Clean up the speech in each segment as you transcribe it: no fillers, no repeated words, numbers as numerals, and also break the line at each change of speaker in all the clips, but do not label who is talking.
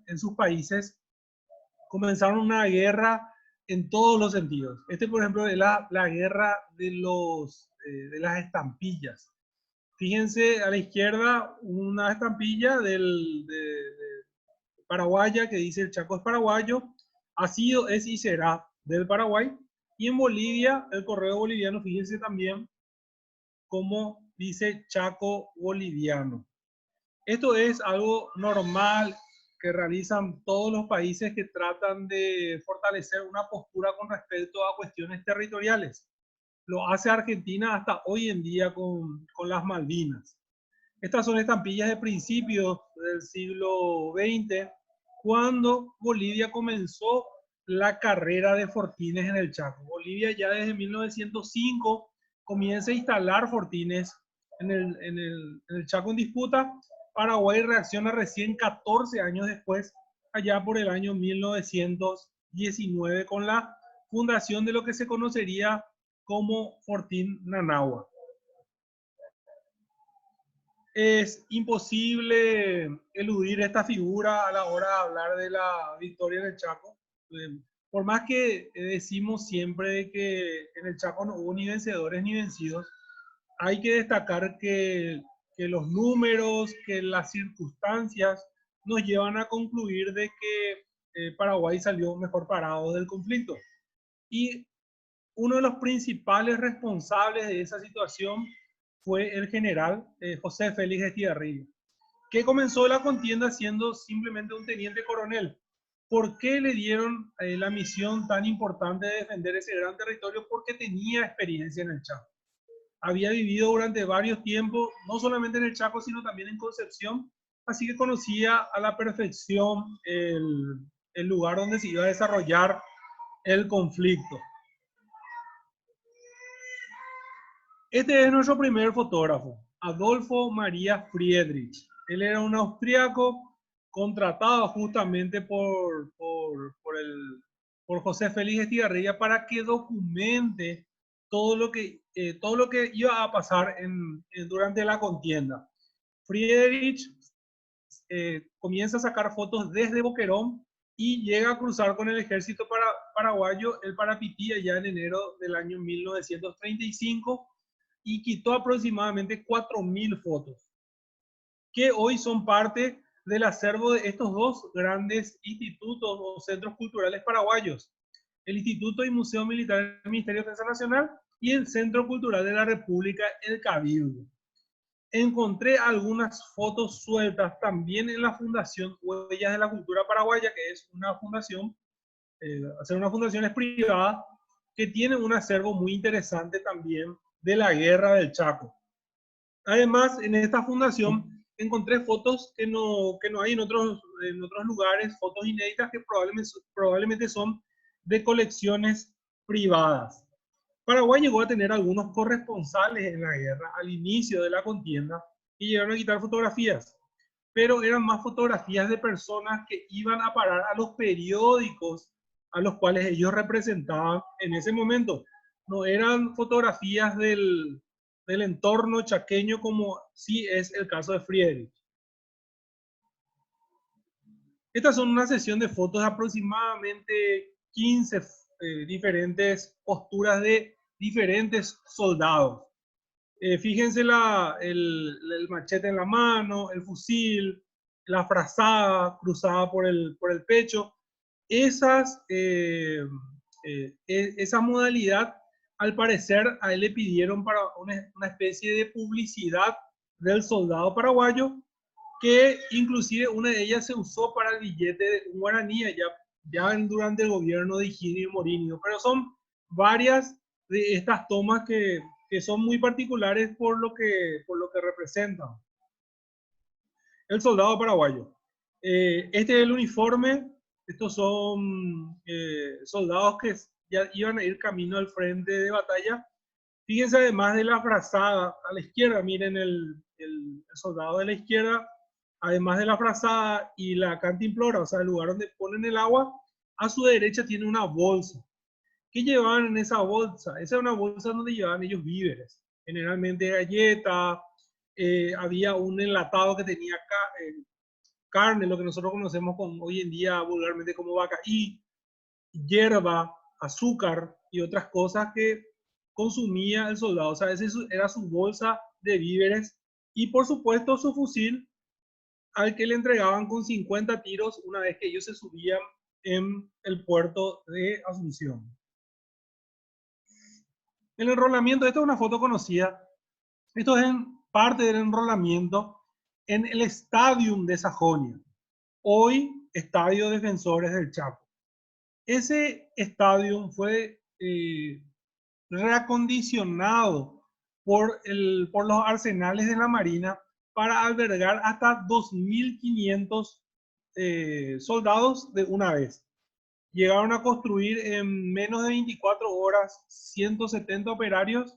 en sus países, comenzaron una guerra en todos los sentidos. Por ejemplo, es la guerra de las estampillas. Fíjense a la izquierda una estampilla de paraguaya que dice el Chaco es paraguayo, ha sido, es y será del Paraguay. Y en Bolivia, el correo boliviano, fíjense también cómo dice Chaco boliviano. Esto es algo normal que realizan todos los países que tratan de fortalecer una postura con respecto a cuestiones territoriales. Lo hace Argentina hasta hoy en día con las Malvinas. Estas son estampillas de principios del siglo XX, cuando Bolivia comenzó la carrera de fortines en el Chaco. Bolivia ya desde 1905 comienza a instalar fortines en el Chaco en disputa. Paraguay reacciona recién 14 años después, allá por el año 1919, con la fundación de lo que se conocería como Fortín Nanagua. Es imposible eludir esta figura a la hora de hablar de la victoria del Chaco. Por más que decimos siempre que en el Chaco no hubo ni vencedores ni vencidos, hay que destacar que los números, que las circunstancias nos llevan a concluir de que Paraguay salió mejor parado del conflicto. Y uno de los principales responsables de esa situación fue el general José Félix Estigarribia, que comenzó la contienda siendo simplemente un teniente coronel. ¿Por qué le dieron la misión tan importante de defender ese gran territorio? Porque tenía experiencia en el Chaco. Había vivido durante varios tiempos, no solamente en el Chaco, sino también en Concepción, así que conocía a la perfección el lugar donde se iba a desarrollar el conflicto. Este es nuestro primer fotógrafo, Adolfo María Friedrich. Él era un austriaco contratado justamente por José Félix Estigarribia para que documente todo lo que iba a pasar durante la contienda. Friedrich comienza a sacar fotos desde Boquerón y llega a cruzar con el ejército paraguayo el Parapití ya en enero del año 1935 y quitó aproximadamente 4.000 fotos, que hoy son parte del acervo de estos dos grandes institutos o centros culturales paraguayos, el Instituto y Museo Militar del Ministerio de Defensa Nacional y el Centro Cultural de la República, el Cabildo. Encontré algunas fotos sueltas también en la Fundación Huellas de la Cultura Paraguaya, que es una fundación, una fundación es privada, que tiene un acervo muy interesante también de la Guerra del Chaco. Además, en esta fundación encontré fotos que no hay en otros lugares, fotos inéditas que probablemente son de colecciones privadas. Paraguay llegó a tener algunos corresponsales en la guerra al inicio de la contienda y llegaron a quitar fotografías, pero eran más fotografías de personas que iban a parar a los periódicos a los cuales ellos representaban en ese momento. No eran fotografías del entorno chaqueño como sí es el caso de Friedrich. Estas son una sesión de fotos de aproximadamente 15 diferentes posturas de diferentes soldados. Fíjense el machete en la mano, el fusil, la frazada cruzada por el pecho. Esa modalidad, al parecer, a él le pidieron para una especie de publicidad del soldado paraguayo, que inclusive una de ellas se usó para el billete de un guaraní ya durante el gobierno de Higinio y Morinho. Pero son varias de estas tomas que son muy particulares por lo que representan. El soldado paraguayo. Este es el uniforme. Estos son soldados que ya iban a ir camino al frente de batalla. Fíjense además de la frazada a la izquierda, miren el soldado de la izquierda, además de la frazada y la cantimplora, o sea, el lugar donde ponen el agua, a su derecha tiene una bolsa. ¿Qué llevaban en esa bolsa? Esa es una bolsa donde llevaban ellos víveres, generalmente galletas, había un enlatado que tenía carne, lo que nosotros conocemos hoy en día vulgarmente como vaca, y hierba, azúcar y otras cosas que consumía el soldado. O sea, esa era su bolsa de víveres y por supuesto su fusil al que le entregaban con 50 tiros una vez que ellos se subían en el puerto de Asunción. El enrolamiento, esta es una foto conocida, esto es en parte del enrolamiento en el Stadium de Sajonia, hoy Estadio Defensores del Chaco. Ese estadio fue reacondicionado por los arsenales de la Marina para albergar hasta 2.500 soldados de una vez. Llegaron a construir en menos de 24 horas 170 operarios,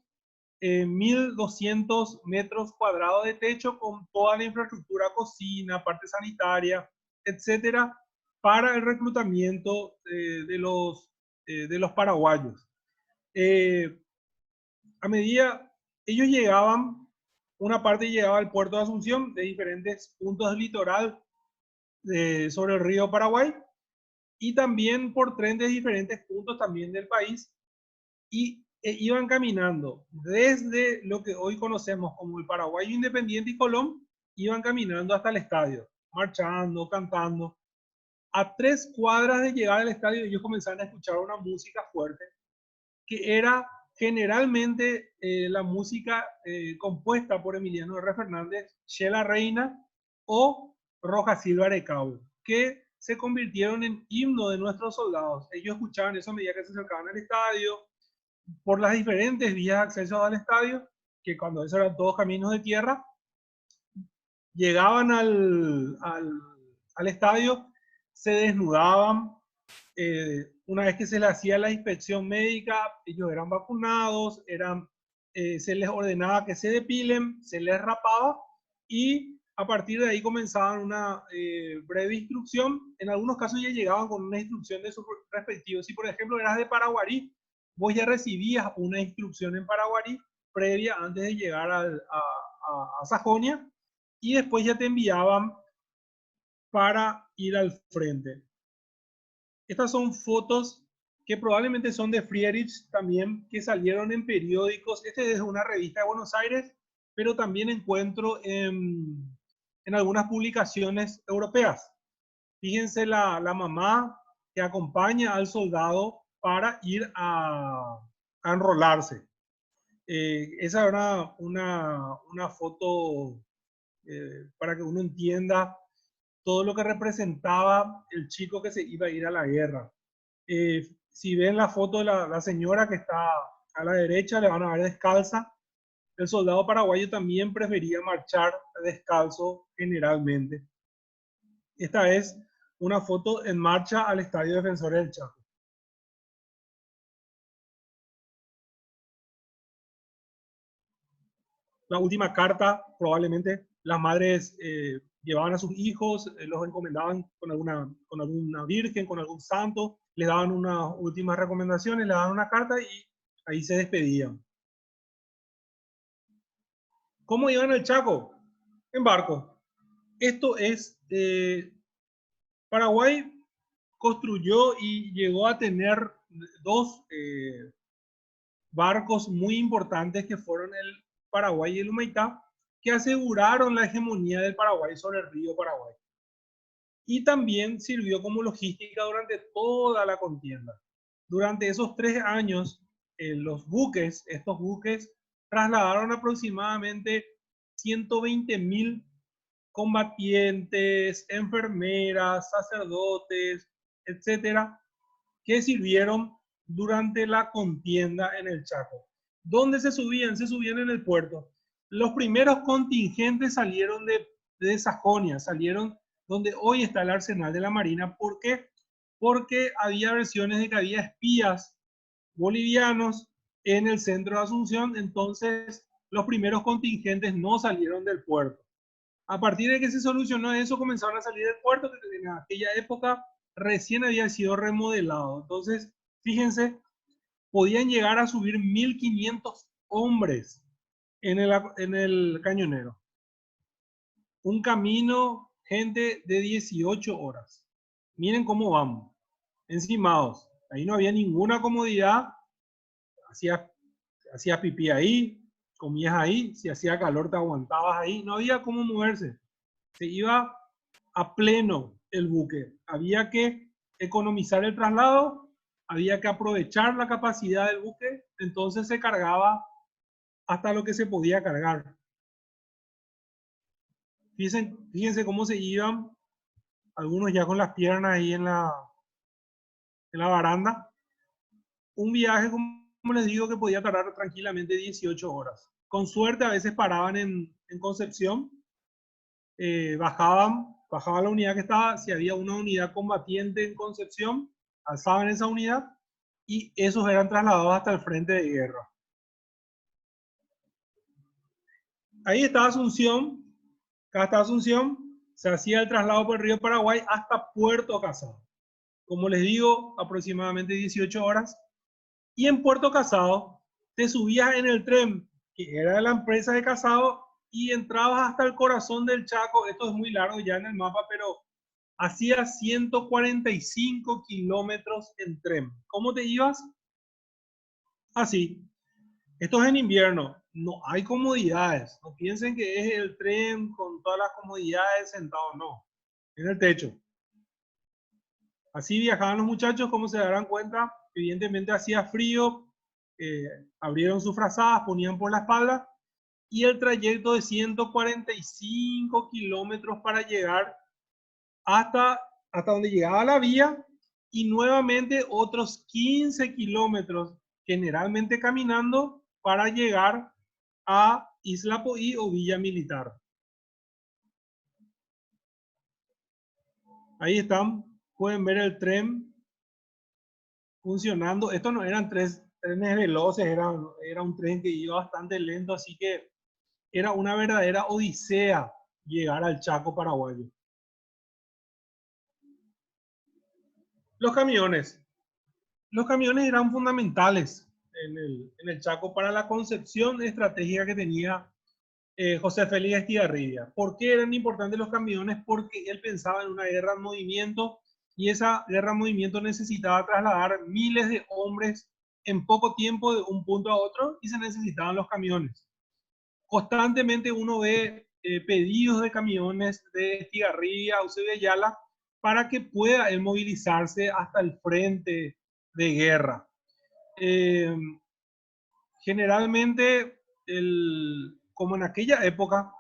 1.200 metros cuadrados de techo con toda la infraestructura, cocina, parte sanitaria, etcétera, para el reclutamiento de los paraguayos. A medida ellos llegaban, una parte llegaba al puerto de Asunción de diferentes puntos del litoral sobre el río Paraguay y también por tren de diferentes puntos también del país y iban caminando desde lo que hoy conocemos como el Paraguayo Independiente y Colón, iban caminando hasta el estadio, marchando, cantando. A 3 cuadras de llegar al estadio ellos comenzaron a escuchar una música fuerte que era generalmente la música compuesta por Emiliano R. Fernández, Shela Reina o Roja Silva Arecabo, que se convirtieron en himno de nuestros soldados. Ellos escuchaban eso a medida que se acercaban al estadio, por las diferentes vías de acceso al estadio, que cuando eso eran todos caminos de tierra, llegaban al estadio, se desnudaban, una vez que se les hacía la inspección médica, ellos eran vacunados, se les ordenaba que se depilen, se les rapaba y a partir de ahí comenzaban una breve instrucción. En algunos casos ya llegaban con una instrucción de sus respectivos. Si por ejemplo eras de Paraguarí, vos ya recibías una instrucción en Paraguarí previa antes de llegar a Sajonia y después ya te enviaban para ir al frente. Estas son fotos que probablemente son de Friedrich también, que salieron en periódicos. Este es una revista de Buenos Aires, pero también encuentro en algunas publicaciones europeas. Fíjense la mamá que acompaña al soldado para ir a enrolarse. Esa era una foto para que uno entienda todo lo que representaba el chico que se iba a ir a la guerra. Si ven la foto de la señora que está a la derecha, le van a ver descalza. El soldado paraguayo también prefería marchar descalzo generalmente. Esta es una foto en marcha al Estadio Defensores del Chaco. La última carta, probablemente las madres llevaban a sus hijos, los encomendaban con alguna virgen, con algún santo, les daban unas últimas recomendaciones, les daban una carta y ahí se despedían. ¿Cómo iban al Chaco? En barco. Esto es, Paraguay construyó y llegó a tener dos barcos muy importantes que fueron el Paraguay y el Humaitá, que aseguraron la hegemonía del Paraguay sobre el río Paraguay. Y también sirvió como logística durante toda la contienda. Durante esos 3 años, estos buques, trasladaron aproximadamente 120.000 combatientes, enfermeras, sacerdotes, etcétera, que sirvieron durante la contienda en el Chaco. ¿Dónde se subían? Se subían en el puerto. Los primeros contingentes salieron de Sajonia, salieron donde hoy está el arsenal de la Marina. ¿Por qué? Porque había versiones de que había espías bolivianos en el centro de Asunción, entonces los primeros contingentes no salieron del puerto. A partir de que se solucionó eso, comenzaron a salir del puerto, que en aquella época recién había sido remodelado. Entonces, fíjense, podían llegar a subir 1.500 hombres en el cañonero. Un camino gente de 18 horas. Miren cómo vamos, encimados. Ahí no había ninguna comodidad. Hacías pipí ahí, comías ahí, si hacía calor te aguantabas ahí. No había cómo moverse. Se iba a pleno el buque. Había que economizar el traslado, había que aprovechar la capacidad del buque, entonces se cargaba hasta lo que se podía cargar. Fíjense cómo se iban, algunos ya con las piernas ahí en la baranda. Un viaje, como les digo, que podía tardar tranquilamente 18 horas. Con suerte a veces paraban en Concepción, bajaba la unidad que estaba, si había una unidad combatiente en Concepción, alzaban esa unidad y esos eran trasladados hasta el frente de guerra. Ahí está Asunción, acá está Asunción, se hacía el traslado por el río Paraguay hasta Puerto Casado. Como les digo, aproximadamente 18 horas. Y en Puerto Casado te subías en el tren, que era de la empresa de Casado, y entrabas hasta el corazón del Chaco. Esto es muy largo ya en el mapa, pero hacía 145 kilómetros en tren. ¿Cómo te ibas? Así. Esto es en invierno. No hay comodidades. No piensen que es el tren con todas las comodidades sentado. No. En el techo. Así viajaban los muchachos, como se darán cuenta. Evidentemente hacía frío. Abrieron sus frazadas, ponían por la espalda. Y el trayecto de 145 kilómetros para llegar hasta donde llegaba la vía y nuevamente otros 15 kilómetros, generalmente caminando, para llegar a Isla Poí o Villa Militar. Ahí están, pueden ver el tren funcionando. Estos no eran trenes veloces, era un tren que iba bastante lento, así que era una verdadera odisea llegar al Chaco paraguayo. Los camiones. Los camiones eran fundamentales en el Chaco para la concepción estratégica que tenía José Félix Estigarribia. ¿Por qué eran importantes los camiones? Porque él pensaba en una guerra en movimiento y esa guerra en movimiento necesitaba trasladar miles de hombres en poco tiempo de un punto a otro y se necesitaban los camiones. Constantemente uno ve pedidos de camiones de Estigarribia, Eusebio Ayala, para que pueda él movilizarse hasta el frente de guerra. Generalmente, como en aquella época,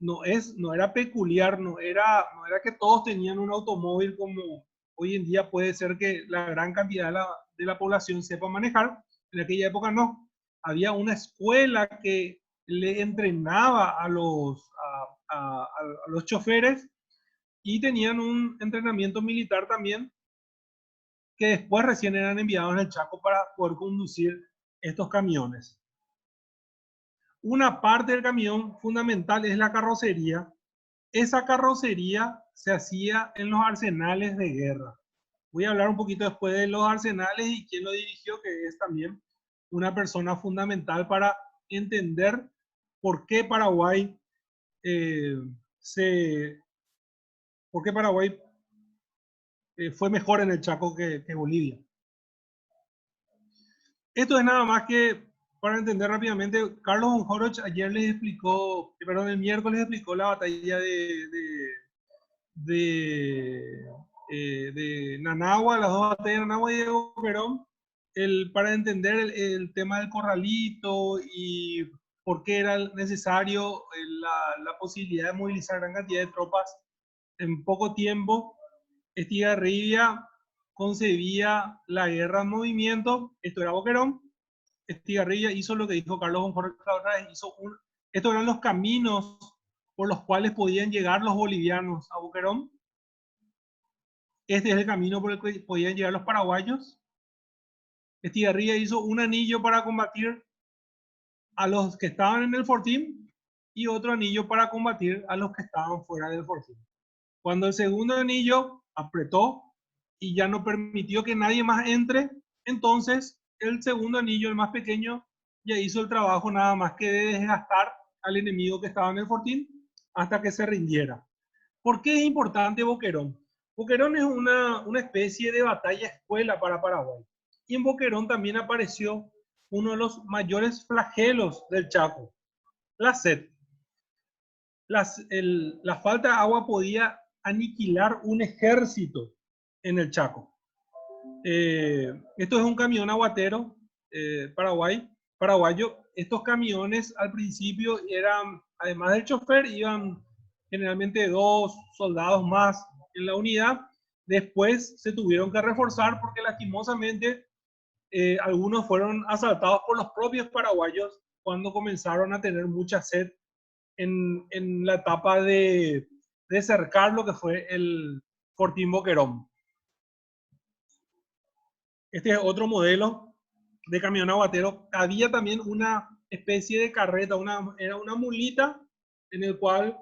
no era peculiar, no era que todos tenían un automóvil como hoy en día puede ser que la gran cantidad de la población sepa manejar. En aquella época no. Había una escuela que le entrenaba a los choferes y tenían un entrenamiento militar también que después recién eran enviados en el Chaco para poder conducir estos camiones. Una parte del camión fundamental es la carrocería. Esa carrocería se hacía en los arsenales de guerra. Voy a hablar un poquito después de los arsenales y quién lo dirigió, que es también una persona fundamental para entender por qué Paraguay fue mejor en el Chaco que Bolivia. Esto es nada más que para entender rápidamente. Carlos von Horoch ayer les explicó, perdón, el miércoles explicó la batalla de Nanagua, las dos batallas de Nanagua y de Boquerón, para entender el tema del corralito y por qué era necesario la posibilidad de movilizar gran cantidad de tropas en poco tiempo. Estigarribia concebía la guerra en movimiento. Esto era Boquerón. Estigarribia hizo lo que dijo Carlos von Horoch la otra vez, estos eran los caminos por los cuales podían llegar los bolivianos a Boquerón. Este es el camino por el que podían llegar los paraguayos. Estigarribia hizo un anillo para combatir a los que estaban en el fortín y otro anillo para combatir a los que estaban fuera del fortín. Cuando el segundo anillo apretó y ya no permitió que nadie más entre, entonces el segundo anillo, el más pequeño, ya hizo el trabajo nada más que de desgastar al enemigo que estaba en el fortín hasta que se rindiera. ¿Por qué es importante Boquerón? Boquerón es una especie de batalla escuela para Paraguay. Y en Boquerón también apareció uno de los mayores flagelos del Chaco, la sed. La falta de agua podía aniquilar un ejército en el Chaco. Esto es un camión aguatero paraguayo. Estos camiones al principio eran, además del chofer, iban generalmente 2 soldados más en la unidad. Después se tuvieron que reforzar porque lastimosamente algunos fueron asaltados por los propios paraguayos cuando comenzaron a tener mucha sed en la etapa de cercar lo que fue el Fortín Boquerón. Este es otro modelo de camión aguatero. Había también una especie de carreta, era una mulita en el cual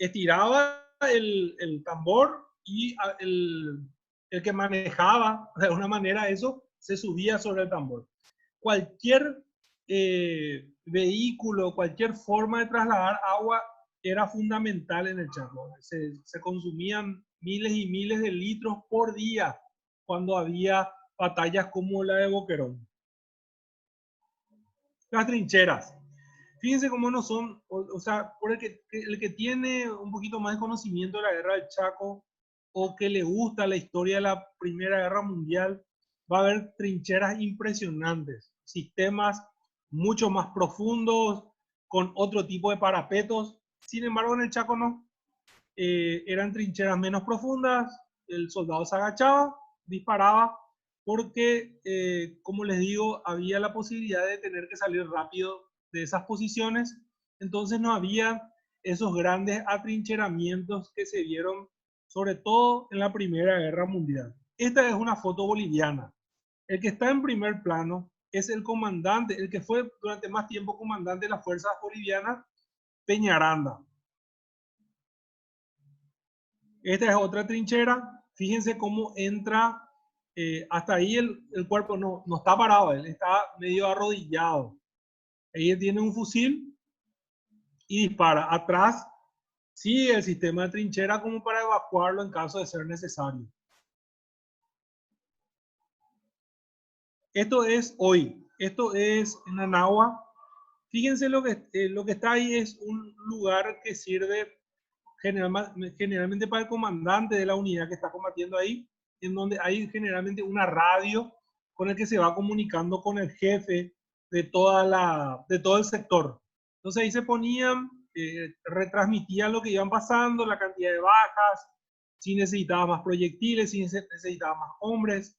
estiraba el tambor y el que manejaba de alguna manera eso se subía sobre el tambor. Cualquier vehículo, cualquier forma de trasladar agua era fundamental en el Chaco. Se consumían miles y miles de litros por día cuando había batallas como la de Boquerón. Las trincheras. Fíjense cómo no son, o sea, por el que tiene un poquito más de conocimiento de la guerra del Chaco o que le gusta la historia de la Primera Guerra Mundial, va a haber trincheras impresionantes, sistemas mucho más profundos, con otro tipo de parapetos. Sin embargo, en el Chaco no. Eran trincheras menos profundas, el soldado se agachaba, disparaba, porque, como les digo, había la posibilidad de tener que salir rápido de esas posiciones, entonces no había esos grandes atrincheramientos que se vieron, sobre todo en la Primera Guerra Mundial. Esta es una foto boliviana. El que está en primer plano es el comandante, el que fue durante más tiempo comandante de las fuerzas bolivianas, Peñaranda. Esta es otra trinchera. Fíjense cómo entra. Hasta ahí el cuerpo no está parado, él está medio arrodillado. Ahí tiene un fusil y dispara. Atrás sigue el sistema de trinchera como para evacuarlo en caso de ser necesario. Esto es hoy. Esto es en Anagua. Fíjense lo que está ahí es un lugar que sirve generalmente para el comandante de la unidad que está combatiendo ahí, en donde hay generalmente una radio con el que se va comunicando con el jefe de todo el sector. Entonces ahí se ponían, retransmitían lo que iban pasando, la cantidad de bajas, si necesitaba más proyectiles, si necesitaba más hombres,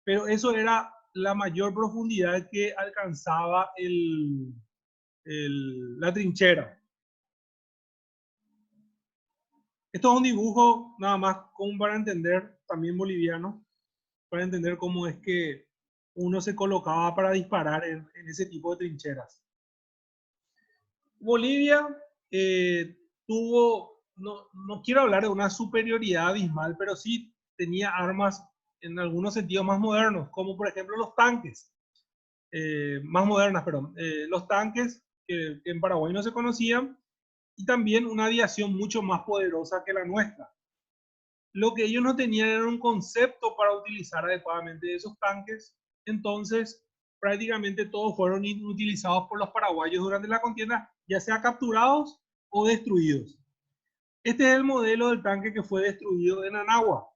pero eso era la mayor profundidad que alcanzaba la trinchera. Esto es un dibujo nada más como para entender, también boliviano, para entender cómo es que uno se colocaba para disparar en ese tipo de trincheras. Bolivia tuvo, no quiero hablar de una superioridad abismal, pero sí tenía armas en algunos sentidos más modernos, como por ejemplo los tanques, más modernas, perdón, los tanques que en Paraguay no se conocían, y también una aviación mucho más poderosa que la nuestra. Lo que ellos no tenían era un concepto para utilizar adecuadamente esos tanques, entonces prácticamente todos fueron utilizados por los paraguayos durante la contienda, ya sea capturados o destruidos. Este es el modelo del tanque que fue destruido en Anagua,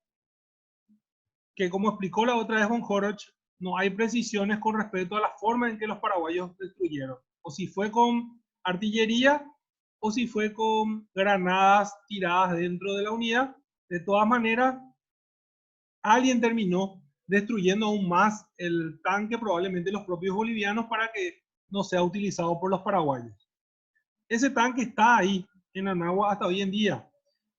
que como explicó la otra vez von Horoch, no hay precisiones con respecto a la forma en que los paraguayos destruyeron, o si fue con artillería o si fue con granadas tiradas dentro de la unidad. De todas maneras, alguien terminó destruyendo aún más el tanque, probablemente los propios bolivianos, para que no sea utilizado por los paraguayos. Ese tanque está ahí en Anagua hasta hoy en día.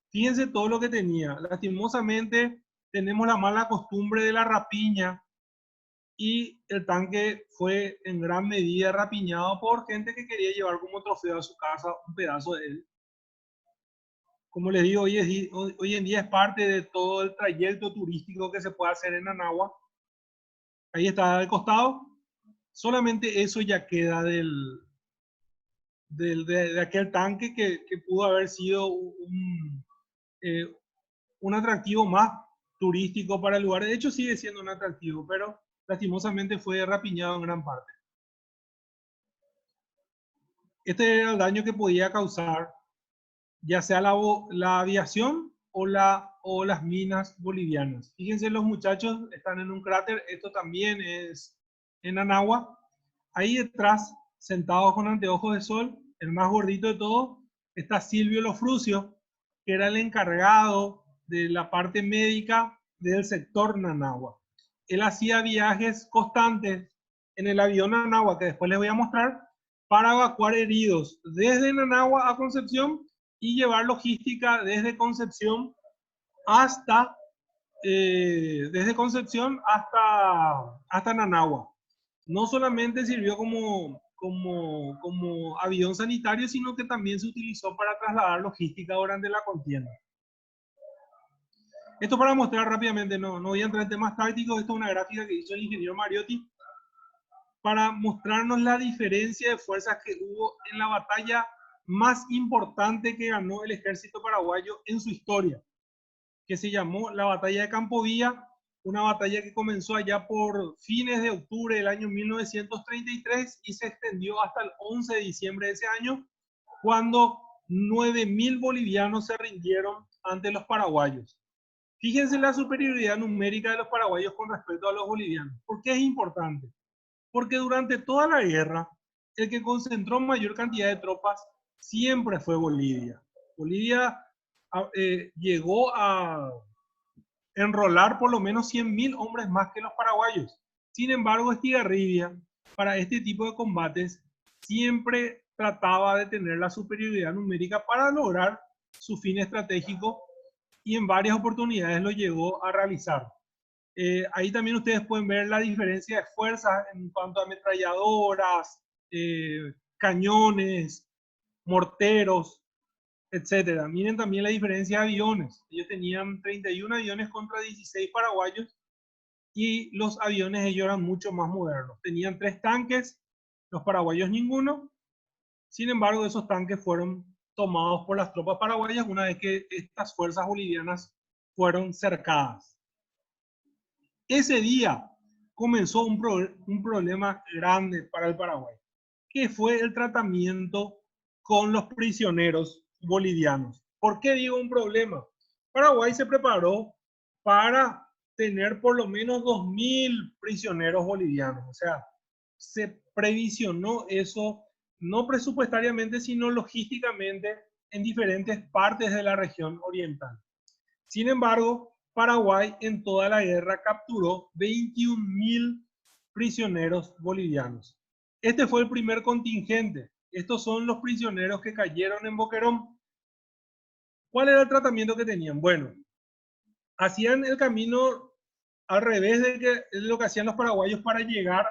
Fíjense todo lo que tenía. Lastimosamente tenemos la mala costumbre de la rapiña y el tanque fue en gran medida rapiñado por gente que quería llevar como trofeo a su casa un pedazo de él. Como les digo, hoy en día es parte de todo el trayecto turístico que se puede hacer en Anagua. Ahí está al costado. Solamente eso ya queda de aquel tanque que pudo haber sido eh, un atractivo más turístico para el lugar. De hecho, sigue siendo un atractivo, pero lastimosamente fue rapiñado en gran parte. Este era el daño que podía causar ya sea la aviación o las minas bolivianas. Fíjense, los muchachos están en un cráter, esto también es en Anagua. Ahí detrás, sentados con anteojos de sol, el más gordito de todos, está Silvio Lofrucio, que era el encargado de la parte médica del sector Nanagua. Él hacía viajes constantes en el avión Nanagua, que después les voy a mostrar, para evacuar heridos desde Nanagua a Concepción y llevar logística desde Concepción hasta Nanagua. No solamente sirvió como avión sanitario, sino que también se utilizó para trasladar logística durante la contienda. Esto para mostrar rápidamente, no voy a entrar en temas tácticos, esto es una gráfica que hizo el ingeniero Mariotti para mostrarnos la diferencia de fuerzas que hubo en la batalla más importante que ganó el ejército paraguayo en su historia, que se llamó la batalla de Campo Villa, una batalla que comenzó allá por fines de octubre del año 1933 y se extendió hasta el 11 de diciembre de ese año, cuando 9.000 bolivianos se rindieron ante los paraguayos. Fíjense la superioridad numérica de los paraguayos con respecto a los bolivianos. ¿Por qué es importante? Porque durante toda la guerra, el que concentró mayor cantidad de tropas siempre fue Bolivia. Bolivia llegó a enrolar por lo menos 100.000 hombres más que los paraguayos. Sin embargo, Estigarribia, para este tipo de combates, siempre trataba de tener la superioridad numérica para lograr su fin estratégico y en varias oportunidades lo llegó a realizar. Ahí también ustedes pueden ver la diferencia de fuerzas en cuanto a ametralladoras, cañones, morteros, etcétera. Miren también la diferencia de aviones. Ellos tenían 31 aviones contra 16 paraguayos y los aviones ellos eran mucho más modernos. Tenían 3 tanques, los paraguayos ninguno. Sin embargo, esos tanques fueron tomados por las tropas paraguayas una vez que estas fuerzas bolivianas fueron cercadas. Ese día comenzó un problema grande para el Paraguay, que fue el tratamiento con los prisioneros bolivianos. ¿Por qué digo un problema? Paraguay se preparó para tener por lo menos 2.000 prisioneros bolivianos. O sea, se previsionó eso, no presupuestariamente, sino logísticamente en diferentes partes de la región oriental. Sin embargo, Paraguay en toda la guerra capturó 21.000 prisioneros bolivianos. Este fue el primer contingente. Estos son los prisioneros que cayeron en Boquerón. ¿Cuál era el tratamiento que tenían? Bueno, hacían el camino al revés de lo que hacían los paraguayos para llegar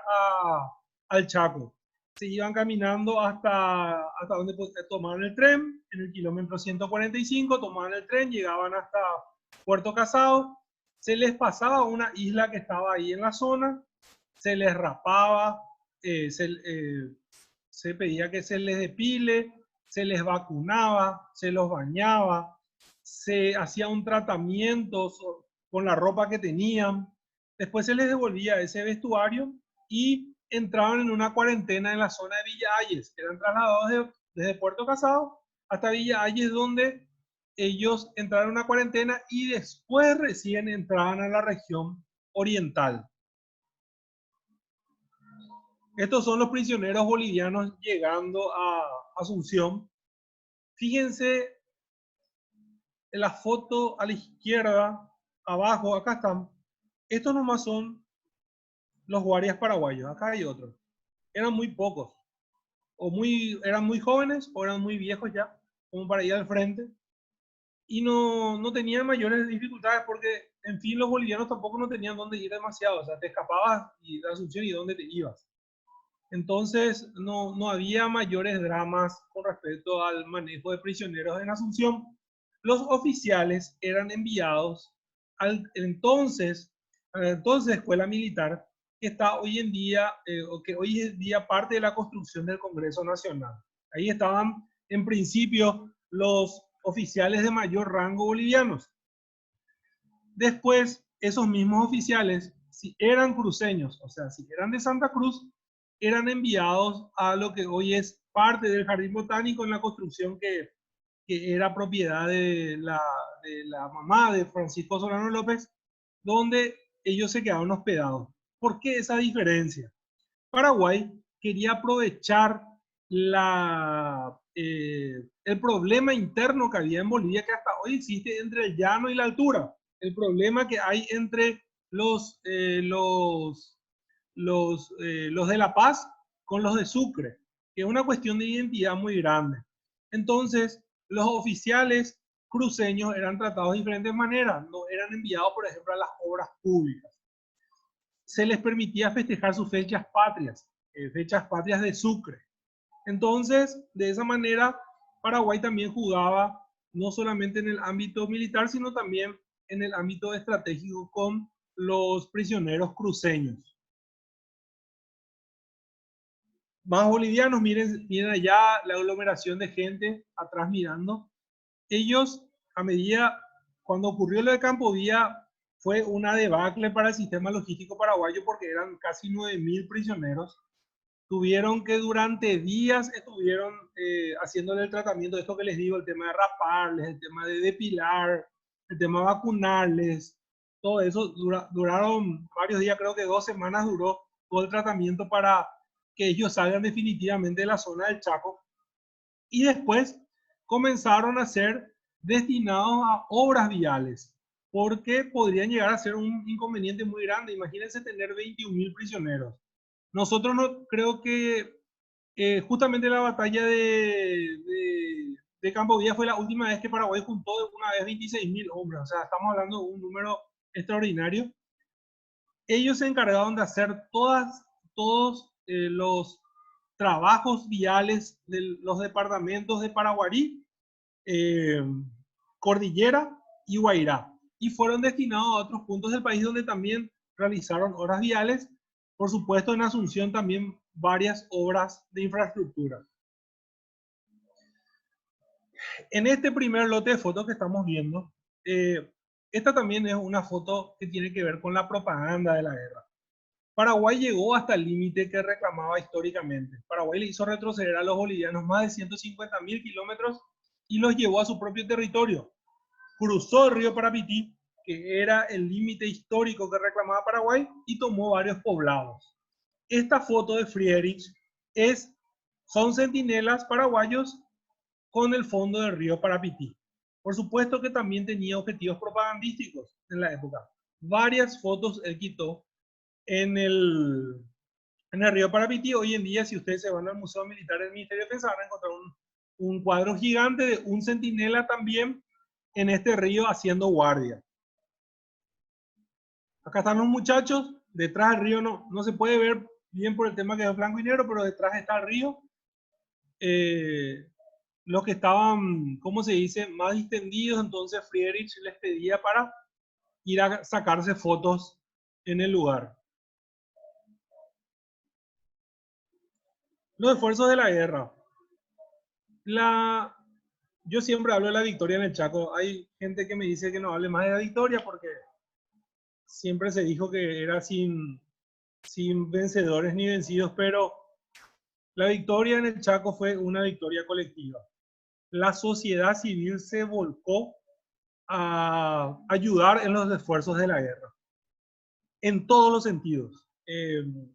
al Chaco. Se iban caminando hasta donde tomaban el tren, en el kilómetro 145, tomaban el tren, llegaban hasta Puerto Casado, se les pasaba una isla que estaba ahí en la zona, se les rapaba, se pedía que se les depile, se les vacunaba, se los bañaba, se hacía un tratamiento con la ropa que tenían, después se les devolvía ese vestuario y entraban en una cuarentena en la zona de Villa Ayes, eran trasladados desde Puerto Casado hasta Villa Ayes, donde ellos entraron en una cuarentena y después recién entraban a la región oriental. Estos son los prisioneros bolivianos llegando a Asunción. Fíjense en la foto a la izquierda, abajo, acá están. Estos nomás son los guardias paraguayos. Acá hay otros. Eran muy pocos. Eran muy jóvenes o eran muy viejos ya, como para ir al frente. Y no tenían mayores dificultades porque, en fin, los bolivianos tampoco no tenían dónde ir demasiado. O sea, te escapabas de Asunción y dónde te ibas. Entonces, no había mayores dramas con respecto al manejo de prisioneros en Asunción. Los oficiales eran enviados a la entonces escuela militar que está hoy en día, o que hoy es día parte de la construcción del Congreso Nacional. Ahí estaban, en principio, los oficiales de mayor rango bolivianos. Después, esos mismos oficiales, si eran cruceños, o sea, si eran de Santa Cruz, eran enviados a lo que hoy es parte del Jardín Botánico en la construcción que era propiedad de la mamá de Francisco Solano López, donde ellos se quedaron hospedados. ¿Por qué esa diferencia? Paraguay quería aprovechar el problema interno que había en Bolivia, que hasta hoy existe entre el llano y la altura. El problema que hay entre los de La Paz con los de Sucre, que es una cuestión de identidad muy grande. Entonces, los oficiales cruceños eran tratados de diferentes maneras, no eran enviados, por ejemplo, a las obras públicas. Se les permitía festejar sus fechas patrias de Sucre. Entonces, de esa manera, Paraguay también jugaba no solamente en el ámbito militar, sino también en el ámbito estratégico con los prisioneros cruceños. Más bolivianos, miren allá la aglomeración de gente atrás mirando. Ellos, a medida, cuando ocurrió lo de Campo Vía, fue una debacle para el sistema logístico paraguayo porque eran casi 9.000 prisioneros. Tuvieron que durante días estuvieron haciéndole el tratamiento de esto que les digo, el tema de raparles, el tema de depilar, el tema de vacunarles, todo eso duraron varios días, creo que 2 semanas duró todo el tratamiento para que ellos salgan definitivamente de la zona del Chaco. Y después comenzaron a ser destinados a obras viales, porque podrían llegar a ser un inconveniente muy grande. Imagínense tener 21.000 prisioneros. Nosotros no creo que justamente la batalla de Campo Vía fue la última vez que Paraguay juntó de una vez 26.000 hombres. O sea, estamos hablando de un número extraordinario. Ellos se encargaron de hacer todos los trabajos viales de los departamentos de Paraguarí, Cordillera y Guairá. Y fueron destinados a otros puntos del país donde también realizaron obras viales. Por supuesto, en Asunción también varias obras de infraestructura. En este primer lote de fotos que estamos viendo, esta también es una foto que tiene que ver con la propaganda de la guerra. Paraguay llegó hasta el límite que reclamaba históricamente. Paraguay le hizo retroceder a los bolivianos más de 150.000 kilómetros y los llevó a su propio territorio. Cruzó el río Parapití, que era el límite histórico que reclamaba Paraguay, y tomó varios poblados. Esta foto de Friedrich son centinelas paraguayos con el fondo del río Parapití. Por supuesto que también tenía objetivos propagandísticos en la época. Varias fotos él quitó en el río Parapití. Hoy en día, si ustedes se van al Museo Militar del Ministerio de Defensa, van a encontrar un cuadro gigante de un centinela también en este río haciendo guardia. Acá están los muchachos, detrás del río no se puede ver bien por el tema que es blanco y negro, pero detrás está el río. Los que estaban, ¿cómo se dice?, más distendidos, entonces Friedrich les pedía para ir a sacarse fotos en el lugar. Los esfuerzos de la guerra. Yo siempre hablo de la victoria en el Chaco. Hay gente que me dice que no hable más de la victoria porque siempre se dijo que era sin vencedores ni vencidos, pero la victoria en el Chaco fue una victoria colectiva. La sociedad civil se volcó a ayudar en los esfuerzos de la guerra, en todos los sentidos.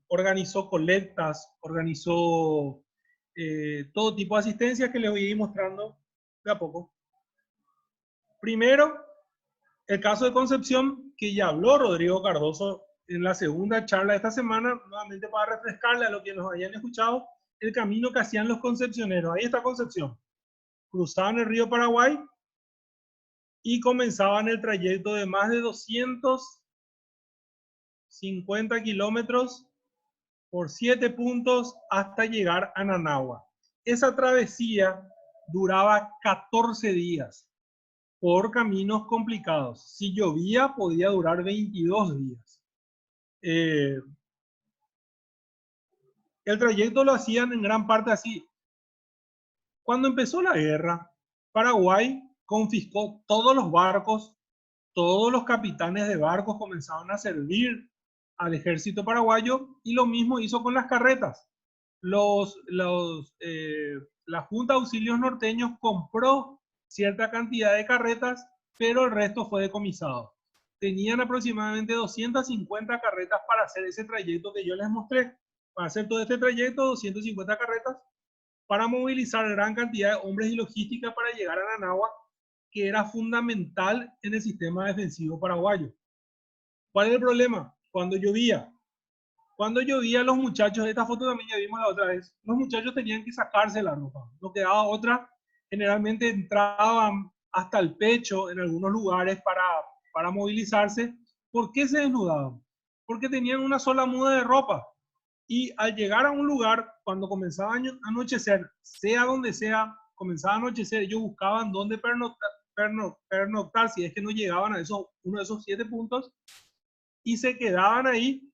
Organizó colectas, organizó todo tipo de asistencia que les voy a ir mostrando de a poco. Primero, el caso de Concepción, que ya habló Rodrigo Cardoso en la segunda charla de esta semana, nuevamente para refrescarle a los que nos hayan escuchado, el camino que hacían los concepcioneros. Ahí está Concepción. Cruzaban el río Paraguay y comenzaban el trayecto de más de 250 kilómetros por 7 puntos hasta llegar a Nanagua. Esa travesía duraba 14 días por caminos complicados. Si llovía, podía durar 22 días. El trayecto lo hacían en gran parte así. Cuando empezó la guerra, Paraguay confiscó todos los barcos, todos los capitanes de barcos comenzaron a servir al ejército paraguayo y lo mismo hizo con las carretas. La Junta de Auxilios Norteños compró cierta cantidad de carretas, pero el resto fue decomisado. Tenían aproximadamente 250 carretas para hacer ese trayecto que yo les mostré. Para hacer todo este trayecto, 250 carretas, para movilizar gran cantidad de hombres y logística para llegar a Nanagua, que era fundamental en el sistema defensivo paraguayo. ¿Cuál es el problema? Cuando llovía. Cuando llovía, los muchachos, esta foto también ya vimos la otra vez, los muchachos tenían que sacarse la ropa. No quedaba otra. Generalmente entraban hasta el pecho en algunos lugares para movilizarse. ¿Por qué se desnudaban? Porque tenían una sola muda de ropa. Y al llegar a un lugar, cuando comenzaba a anochecer, sea donde sea, comenzaba a anochecer, ellos buscaban dónde pernoctar si es que no llegaban a uno de esos 7 puntos, y se quedaban ahí,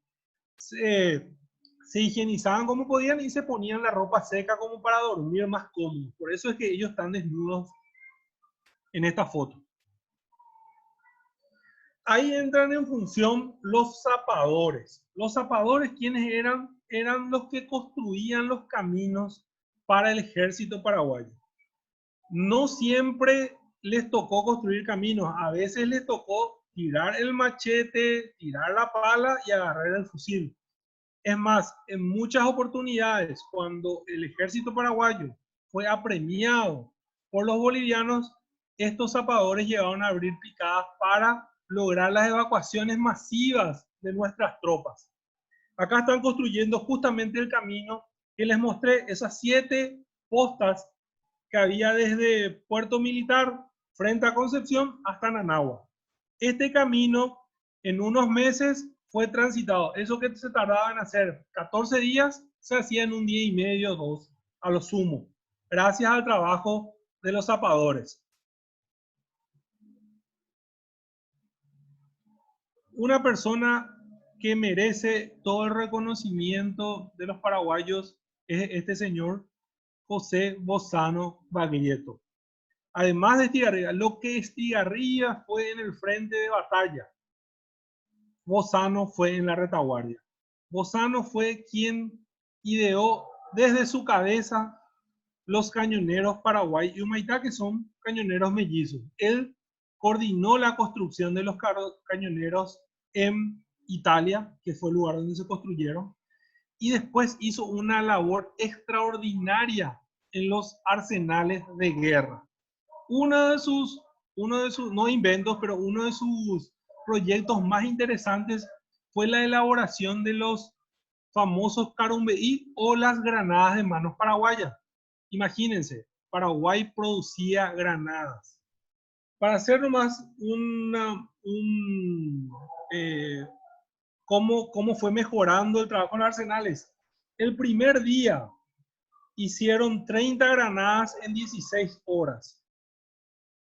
se higienizaban como podían y se ponían la ropa seca como para dormir más cómodo. Por eso es que ellos están desnudos en esta foto. Ahí entran en función los zapadores. Los zapadores, ¿quiénes eran? Eran los que construían los caminos para el ejército paraguayo. No siempre les tocó construir caminos, a veces les tocó tirar el machete, tirar la pala y agarrar el fusil. Es más, en muchas oportunidades, cuando el ejército paraguayo fue apremiado por los bolivianos, estos zapadores llegaron a abrir picadas para lograr las evacuaciones masivas de nuestras tropas. Acá están construyendo justamente el camino que les mostré, esas 7 postas que había desde Puerto Militar, frente a Concepción, hasta Nanagua. Este camino en unos meses fue transitado. Eso que se tardaba en hacer 14 días, se hacía en un día y medio, 2, a lo sumo, gracias al trabajo de los zapadores. Una persona que merece todo el reconocimiento de los paraguayos es este señor José Bozano Baglietto. Además de Estigarribia, lo que Estigarribia fue en el frente de batalla, Bozano fue en la retaguardia. Bozano fue quien ideó desde su cabeza los cañoneros Paraguay y Humaitá, que son cañoneros mellizos. Él coordinó la construcción de los cañoneros en Italia, que fue el lugar donde se construyeron, y después hizo una labor extraordinaria en los arsenales de guerra. Uno de sus, no inventos, pero uno de sus proyectos más interesantes fue la elaboración de los famosos carumbeí o las granadas de manos paraguayas. Imagínense, Paraguay producía granadas. Para hacer nomás cómo fue mejorando el trabajo en arsenales. El primer día hicieron 30 granadas en 16 horas.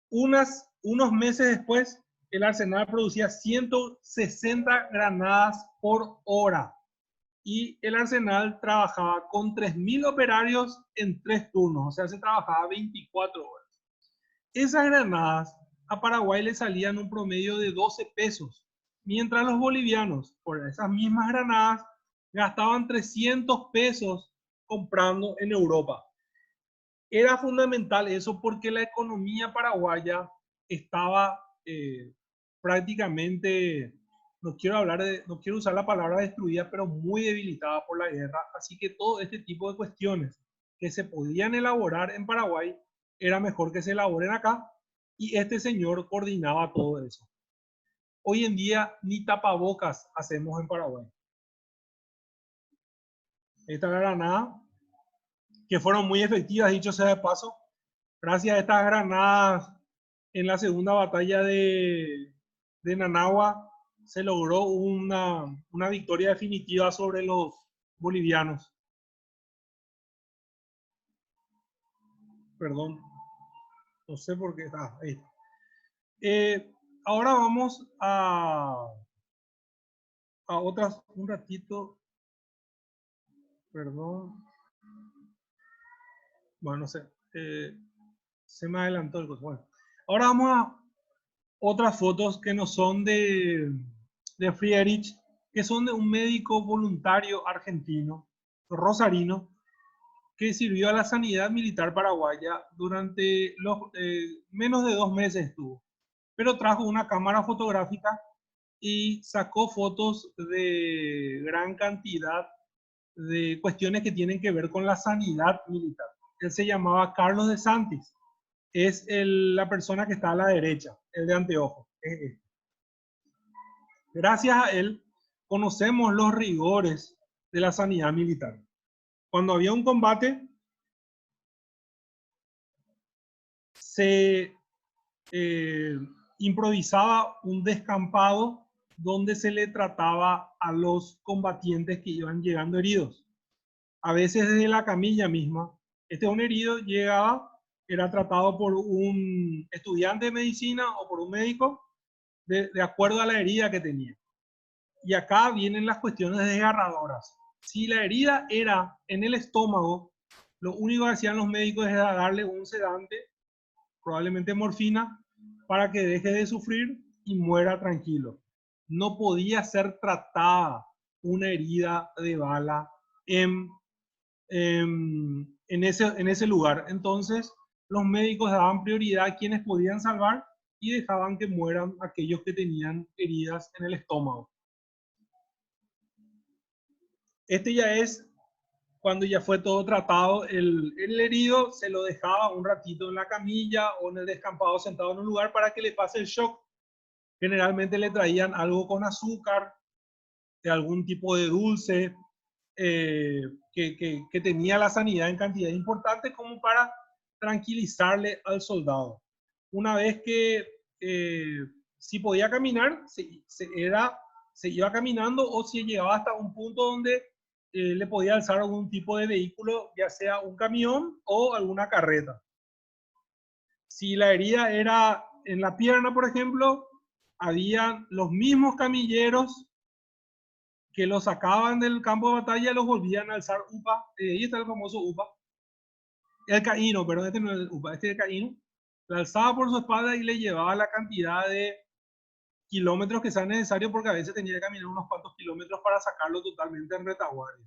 Unos meses después, el arsenal producía 160 granadas por hora y el arsenal trabajaba con 3.000 operarios en 3 turnos, o sea, se trabajaba 24 horas. Esas granadas a Paraguay le salían un promedio de 12 pesos, mientras los bolivianos, por esas mismas granadas, gastaban 300 pesos comprando en Europa. Era fundamental eso porque la economía paraguaya estaba prácticamente, no quiero usar la palabra destruida, pero muy debilitada por la guerra. Así que todo este tipo de cuestiones que se podían elaborar en Paraguay, era mejor que se elaboren acá, y este señor coordinaba todo eso. Hoy en día ni tapabocas hacemos en Paraguay. Esta granada, que fueron muy efectivas, dicho sea de paso, gracias a estas granadas en la segunda batalla de Nanagua se logró una victoria definitiva sobre los bolivianos. Perdón, no sé por qué está ahí. Ahora vamos a otras, un ratito, perdón, bueno, no sé, se me adelantó el cosa. Bueno, Ahora vamos a otras fotos que no son de Friedrich, que son de un médico voluntario argentino, rosarino, que sirvió a la sanidad militar paraguaya durante los menos de 2 meses estuvo, pero trajo una cámara fotográfica y sacó fotos de gran cantidad de cuestiones que tienen que ver con la sanidad militar. Él se llamaba Carlos de Santis, es la persona que está a la derecha, el de anteojo. Gracias a él conocemos los rigores de la sanidad militar. Cuando había un combate, se improvisaba un descampado donde se le trataba a los combatientes que iban llegando heridos. A veces desde la camilla misma. Un herido llegaba, era tratado por un estudiante de medicina o por un médico de acuerdo a la herida que tenía. Y acá vienen las cuestiones desgarradoras. Si la herida era en el estómago, lo único que hacían los médicos era darle un sedante, probablemente morfina, para que deje de sufrir y muera tranquilo. No podía ser tratada una herida de bala en ese lugar. Entonces, los médicos daban prioridad a quienes podían salvar y dejaban que mueran aquellos que tenían heridas en el estómago. Ya es cuando ya fue todo tratado. El herido se lo dejaba un ratito en la camilla o en el descampado sentado en un lugar para que le pase el shock. Generalmente le traían algo con azúcar, de algún tipo de dulce, que tenía la sanidad en cantidad importante como para tranquilizarle al soldado. Una vez que si podía caminar, se iba caminando, o si llegaba hasta un punto donde le podía alzar algún tipo de vehículo, ya sea un camión o alguna carreta. Si la herida era en la pierna, por ejemplo, había los mismos camilleros que los sacaban del campo de batalla y los volvían a alzar UPA. Ahí está el famoso UPA. El caíno, perdón, este no es el UPA, este es el caíno. La alzaba por su espalda y le llevaba la cantidad de kilómetros que sea necesario, porque a veces tenía que caminar unos cuantos kilómetros para sacarlo totalmente en retaguardia.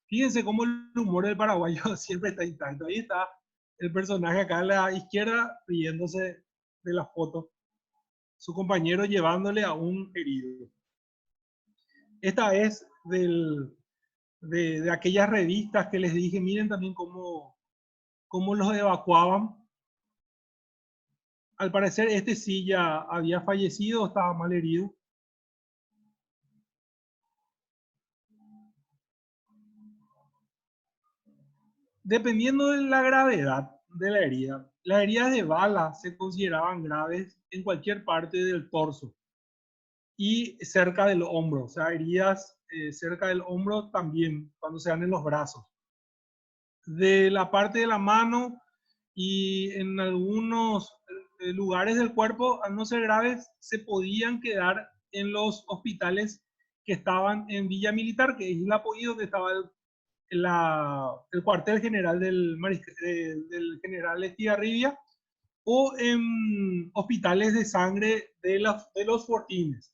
Fíjense cómo el humor del paraguayo siempre está intacto. Ahí está el personaje acá a la izquierda riéndose de la foto, su compañero llevándole a un herido. Esta es de aquellas revistas que les dije. Miren también cómo los evacuaban. Al parecer sí ya había fallecido, estaba mal herido. Dependiendo de la gravedad de la herida, las heridas de bala se consideraban graves en cualquier parte del torso y cerca del hombro. O sea, heridas cerca del hombro también, cuando se dan en los brazos. De la parte de la mano y en algunos lugares del cuerpo, al no ser graves, se podían quedar en los hospitales que estaban en Villa Militar, que es el apoyo donde estaba el cuartel general del general Estigarribia, o en hospitales de sangre de los fortines.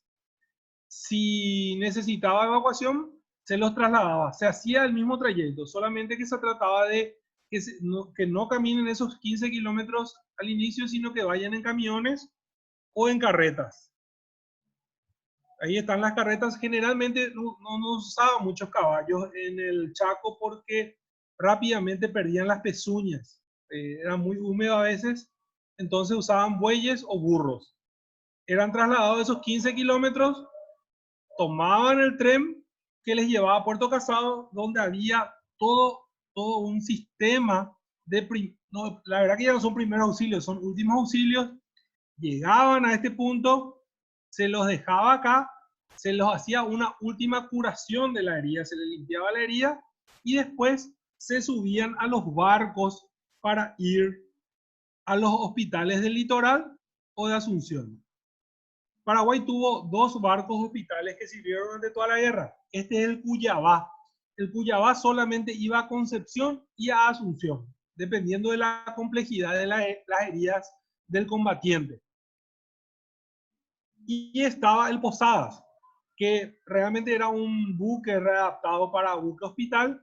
Si necesitaba evacuación, se los trasladaba. Se hacía el mismo trayecto, solamente que se trataba de que no caminen esos 15 kilómetros al inicio, sino que vayan en camiones o en carretas. Ahí están las carretas. Generalmente no usaban muchos caballos en el Chaco porque rápidamente perdían las pezuñas. Era muy húmedo a veces, entonces usaban bueyes o burros. Eran trasladados esos 15 kilómetros, tomaban el tren que les llevaba a Puerto Casado, donde había todo un sistema de... No, la verdad que ya no son primeros auxilios, son últimos auxilios. Llegaban a este punto, se los dejaba acá, se los hacía una última curación de la herida, se les limpiaba la herida y después se subían a los barcos para ir a los hospitales del litoral o de Asunción. Paraguay tuvo 2 barcos hospitales que sirvieron durante toda la guerra. Este es el Cuyabá. El Cuyabá solamente iba a Concepción y a Asunción, dependiendo de la complejidad de las heridas del combatiente. Y estaba el Posadas, que realmente era un buque readaptado para buque hospital,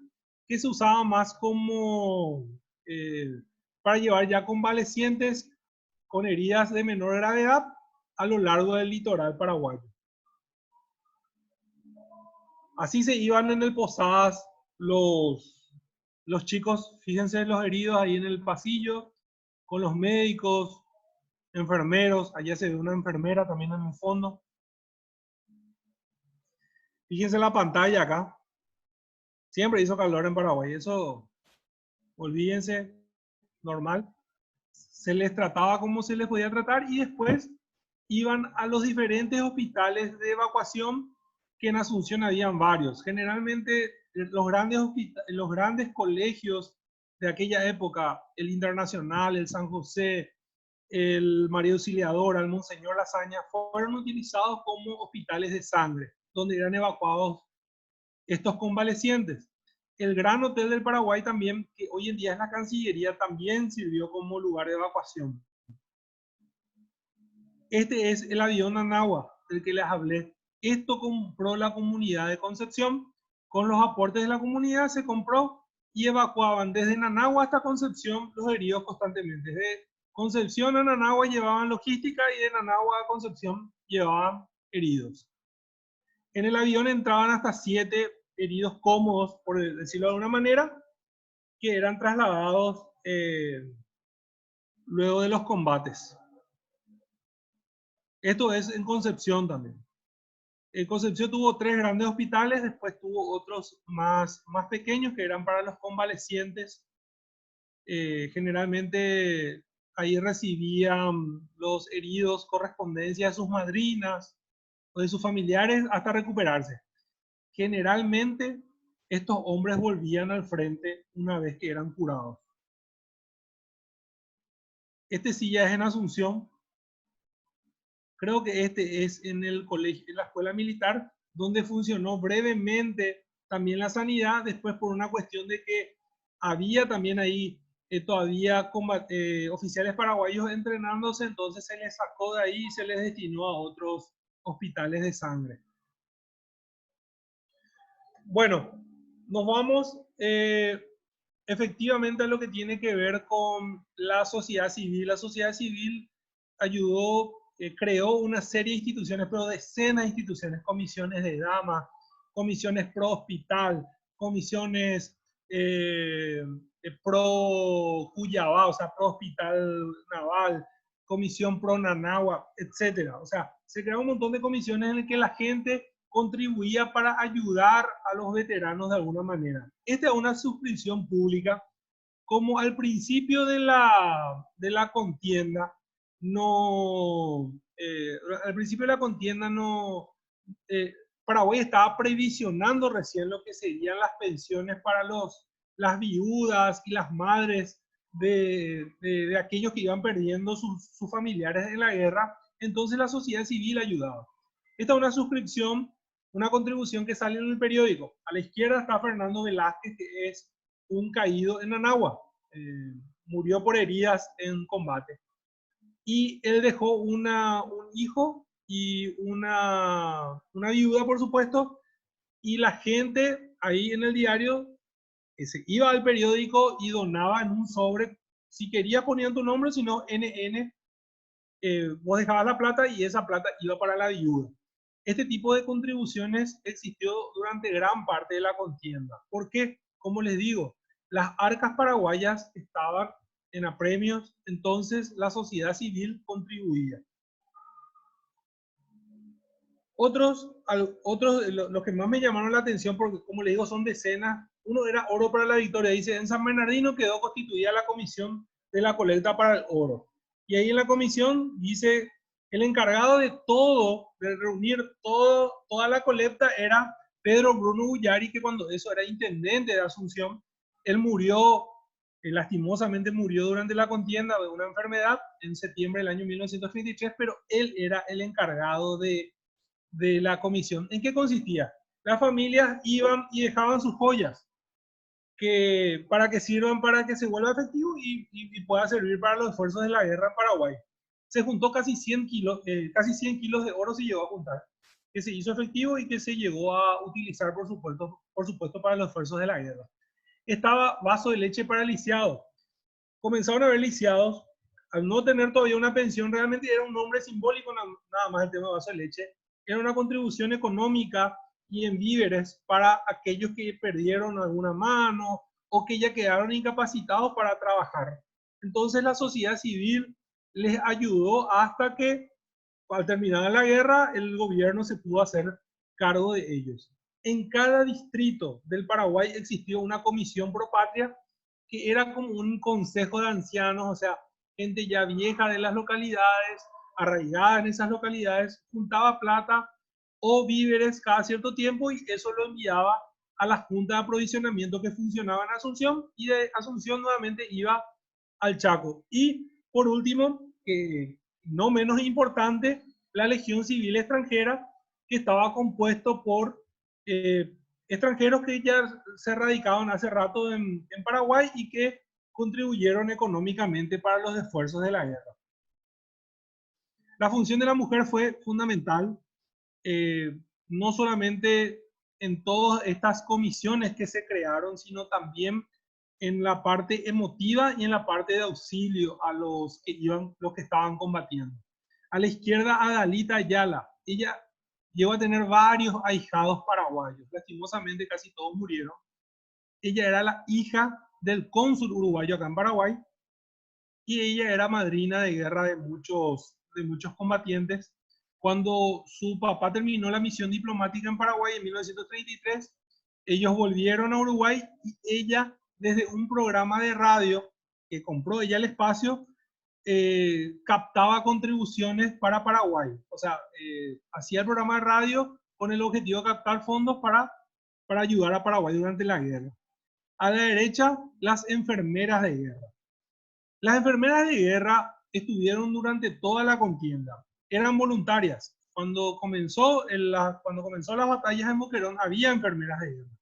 que se usaba más como para llevar ya convalecientes con heridas de menor gravedad a lo largo del litoral paraguayo. Así se iban en el Posadas los chicos, fíjense los heridos ahí en el pasillo, con los médicos, enfermeros, allá se ve una enfermera también en el fondo. Fíjense la pantalla acá. Siempre hizo calor en Paraguay, eso olvídense, normal. Se les trataba como se les podía tratar y después iban a los diferentes hospitales de evacuación, que en Asunción habían varios. Generalmente los grandes colegios de aquella época, el Internacional, el San José, el María Auxiliadora, el Monseñor Lasaña, fueron utilizados como hospitales de sangre, donde eran evacuados estos convalecientes. El Gran Hotel del Paraguay también, que hoy en día es la Cancillería, también sirvió como lugar de evacuación. Este es el avión Nanagua, del que les hablé. Esto compró la comunidad de Concepción. Con los aportes de la comunidad se compró y evacuaban desde Nanagua hasta Concepción los heridos constantemente. Desde Concepción a Nanagua llevaban logística y de Nanagua a Concepción llevaban heridos. En el avión entraban hasta 7 heridos cómodos, por decirlo de alguna manera, que eran trasladados luego de los combates. Esto es en Concepción también. En Concepción tuvo 3 grandes hospitales, después tuvo otros más pequeños que eran para los convalecientes. Generalmente ahí recibían los heridos correspondencia de sus madrinas o de sus familiares hasta recuperarse. Generalmente estos hombres volvían al frente una vez que eran curados. Este sí ya es en Asunción. Creo que este es en el colegio, en la escuela militar, donde funcionó brevemente también la sanidad, después por una cuestión de que había también ahí todavía oficiales paraguayos entrenándose, entonces se les sacó de ahí y se les destinó a otros hospitales de sangre. Bueno, nos vamos efectivamente a lo que tiene que ver con la sociedad civil. La sociedad civil ayudó, creó una serie de instituciones, pero decenas de instituciones, comisiones de damas, comisiones pro hospital, comisiones pro Cuyabá, o sea, pro hospital naval, comisión pro Nanagua, etcétera. O sea, se creó un montón de comisiones en las que la gente contribuía para ayudar a los veteranos de alguna manera. Esta es una suscripción pública. Como al principio de la contienda, al principio de la contienda Paraguay estaba previsionando recién lo que serían las pensiones para las viudas y las madres de aquellos que iban perdiendo sus familiares en la guerra. Entonces la sociedad civil ayudaba. Esta es una suscripción, una contribución que sale en el periódico. A la izquierda está Fernando Velázquez, que es un caído en Nanagua. Murió por heridas en combate. Y él dejó un hijo y una viuda, por supuesto, y la gente ahí en el diario se iba al periódico y donaba en un sobre. Si querías ponían tu nombre, si no, NN, vos dejabas la plata y esa plata iba para la viuda. Este tipo de contribuciones existió durante gran parte de la contienda. ¿Por qué? Como les digo, las arcas paraguayas estaban en apremios, entonces la sociedad civil contribuía. Otros, los que más me llamaron la atención, porque como les digo, son decenas. Uno era Oro para la Victoria. Dice, en San Bernardino quedó constituida la comisión de la colecta para el oro. Y ahí en la comisión dice, el encargado de todo, de reunir toda la colecta, era Pedro Bruno Bullari, que cuando eso era intendente de Asunción. Él murió, lastimosamente murió durante la contienda de una enfermedad en septiembre del año 1933, pero él era el encargado de la comisión. ¿En qué consistía? Las familias iban y dejaban sus joyas para que sirvan para que se vuelva efectivo y pueda servir para los esfuerzos de la guerra en Paraguay. se juntó casi 100 kilos de oro se llegó a juntar, que se hizo efectivo y que se llegó a utilizar, por supuesto para los esfuerzos de la guerra. Estaba vaso de leche para lisiados. Comenzaron a haber lisiados. Al no tener todavía una pensión, realmente era un nombre simbólico, nada más el tema de vaso de leche. Era una contribución económica y en víveres para aquellos que perdieron alguna mano o que ya quedaron incapacitados para trabajar. Entonces la sociedad civil les ayudó hasta que, al terminar la guerra, el gobierno se pudo hacer cargo de ellos. En cada distrito del Paraguay existió una comisión pro patria que era como un consejo de ancianos, o sea, gente ya vieja de las localidades, arraigada en esas localidades, juntaba plata o víveres cada cierto tiempo y eso lo enviaba a la Junta de Aprovisionamiento que funcionaba en Asunción y de Asunción nuevamente iba al Chaco. Y por último, que no menos importante, la Legión Civil Extranjera, que estaba compuesto por extranjeros que ya se radicaban hace rato en Paraguay y que contribuyeron económicamente para los esfuerzos de la guerra. La función de la mujer fue fundamental, no solamente en todas estas comisiones que se crearon, sino también en la parte emotiva y en la parte de auxilio a los que estaban combatiendo. A la izquierda, Adalita Ayala. Ella llegó a tener varios ahijados paraguayos. Lastimosamente, casi todos murieron. Ella era la hija del cónsul uruguayo acá en Paraguay y ella era madrina de guerra de muchos combatientes. Cuando su papá terminó la misión diplomática en Paraguay en 1933, ellos volvieron a Uruguay y ella, desde un programa de radio que compró ella el espacio, captaba contribuciones para Paraguay. O sea, hacía el programa de radio con el objetivo de captar fondos para ayudar a Paraguay durante la guerra. A la derecha, las enfermeras de guerra. Las enfermeras de guerra estuvieron durante toda la contienda. Eran voluntarias. Cuando comenzó las batallas en Boquerón, había enfermeras de guerra.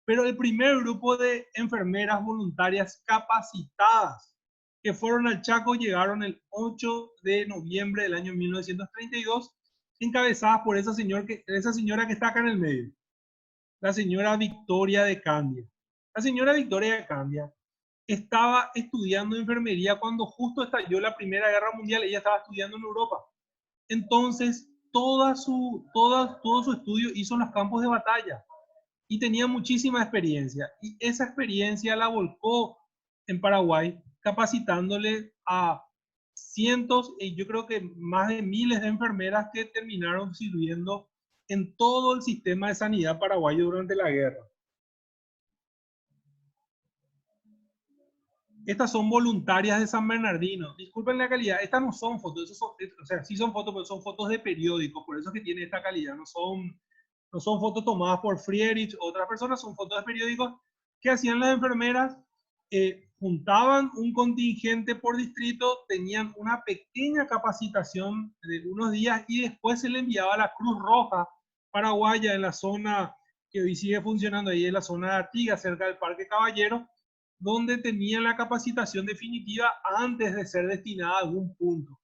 Pero el primer grupo de enfermeras voluntarias capacitadas que fueron al Chaco llegaron el 8 de noviembre del año 1932, encabezadas por esa señora que está acá en el medio, la señora Victoria de Candia. La señora Victoria de Candia estaba estudiando enfermería cuando justo estalló la Primera Guerra Mundial. Ella estaba estudiando en Europa. Entonces, todo su estudio hizo en los campos de batalla y tenía muchísima experiencia. Y esa experiencia la volcó en Paraguay, capacitándole a cientos, y yo creo que más de miles de enfermeras que terminaron sirviendo en todo el sistema de sanidad paraguayo durante la guerra. Estas son voluntarias de San Bernardino. Disculpen la calidad, estas no son fotos, o sea, sí son fotos, pero son fotos de periódicos, por eso es que tiene esta calidad, no son fotos tomadas por Friedrich o otras personas, son fotos de periódicos que hacían las enfermeras, juntaban un contingente por distrito, tenían una pequeña capacitación de unos días y después se le enviaba a la Cruz Roja paraguaya en la zona que hoy sigue funcionando ahí, en la zona de Artigas, cerca del Parque Caballero, donde tenían la capacitación definitiva antes de ser destinada a algún punto.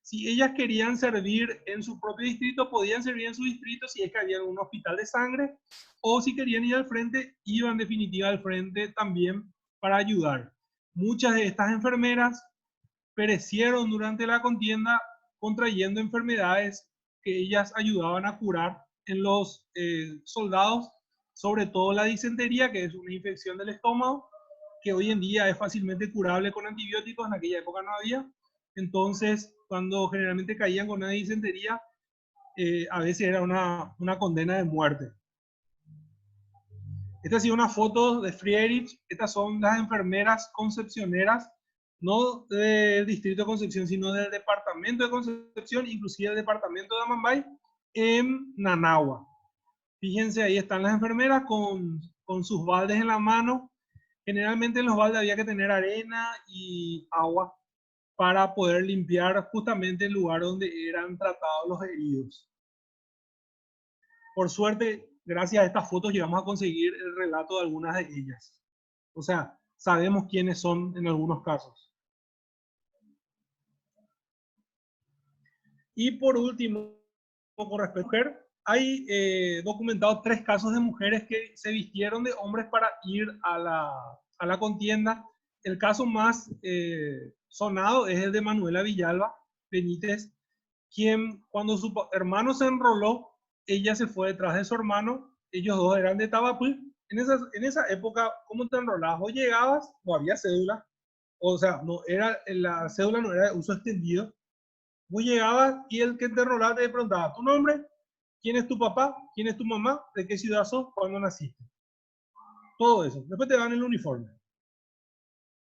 Si ellas querían servir en su propio distrito, podían servir en su distrito si es que había un hospital de sangre, o si querían ir al frente, iban en definitiva al frente también para ayudar. Muchas de estas enfermeras perecieron durante la contienda contrayendo enfermedades que ellas ayudaban a curar en los soldados, sobre todo la disentería, que es una infección del estómago, que hoy en día es fácilmente curable con antibióticos, en aquella época no había. Entonces, cuando generalmente caían con una disentería, a veces era una condena de muerte. Esta ha sido una foto de Friedrich. Estas son las enfermeras concepcioneras, no del distrito de Concepción, sino del departamento de Concepción, inclusive el departamento de Amambay, en Nanagua. Fíjense, ahí están las enfermeras con sus baldes en la mano. Generalmente en los baldes había que tener arena y agua para poder limpiar justamente el lugar donde eran tratados los heridos. Por suerte, gracias a estas fotos llegamos a conseguir el relato de algunas de ellas. O sea, sabemos quiénes son en algunos casos. Y por último, con respecto a mujer, hay documentados 3 casos de mujeres que se vistieron de hombres para ir a la contienda. El caso más sonado es el de Manuela Villalba Benítez, quien cuando su hermano se enroló, ella se fue detrás de su hermano. Ellos dos eran de Tabapú. En esa época, ¿cómo te enrolabas? O llegabas, no había cédula, o sea, no era, la cédula no era de uso extendido. Vos llegabas y el que te enrolaba te preguntaba tu nombre, quién es tu papá, quién es tu mamá, de qué ciudad sos, cuándo naciste. Todo eso. Después te dan el uniforme.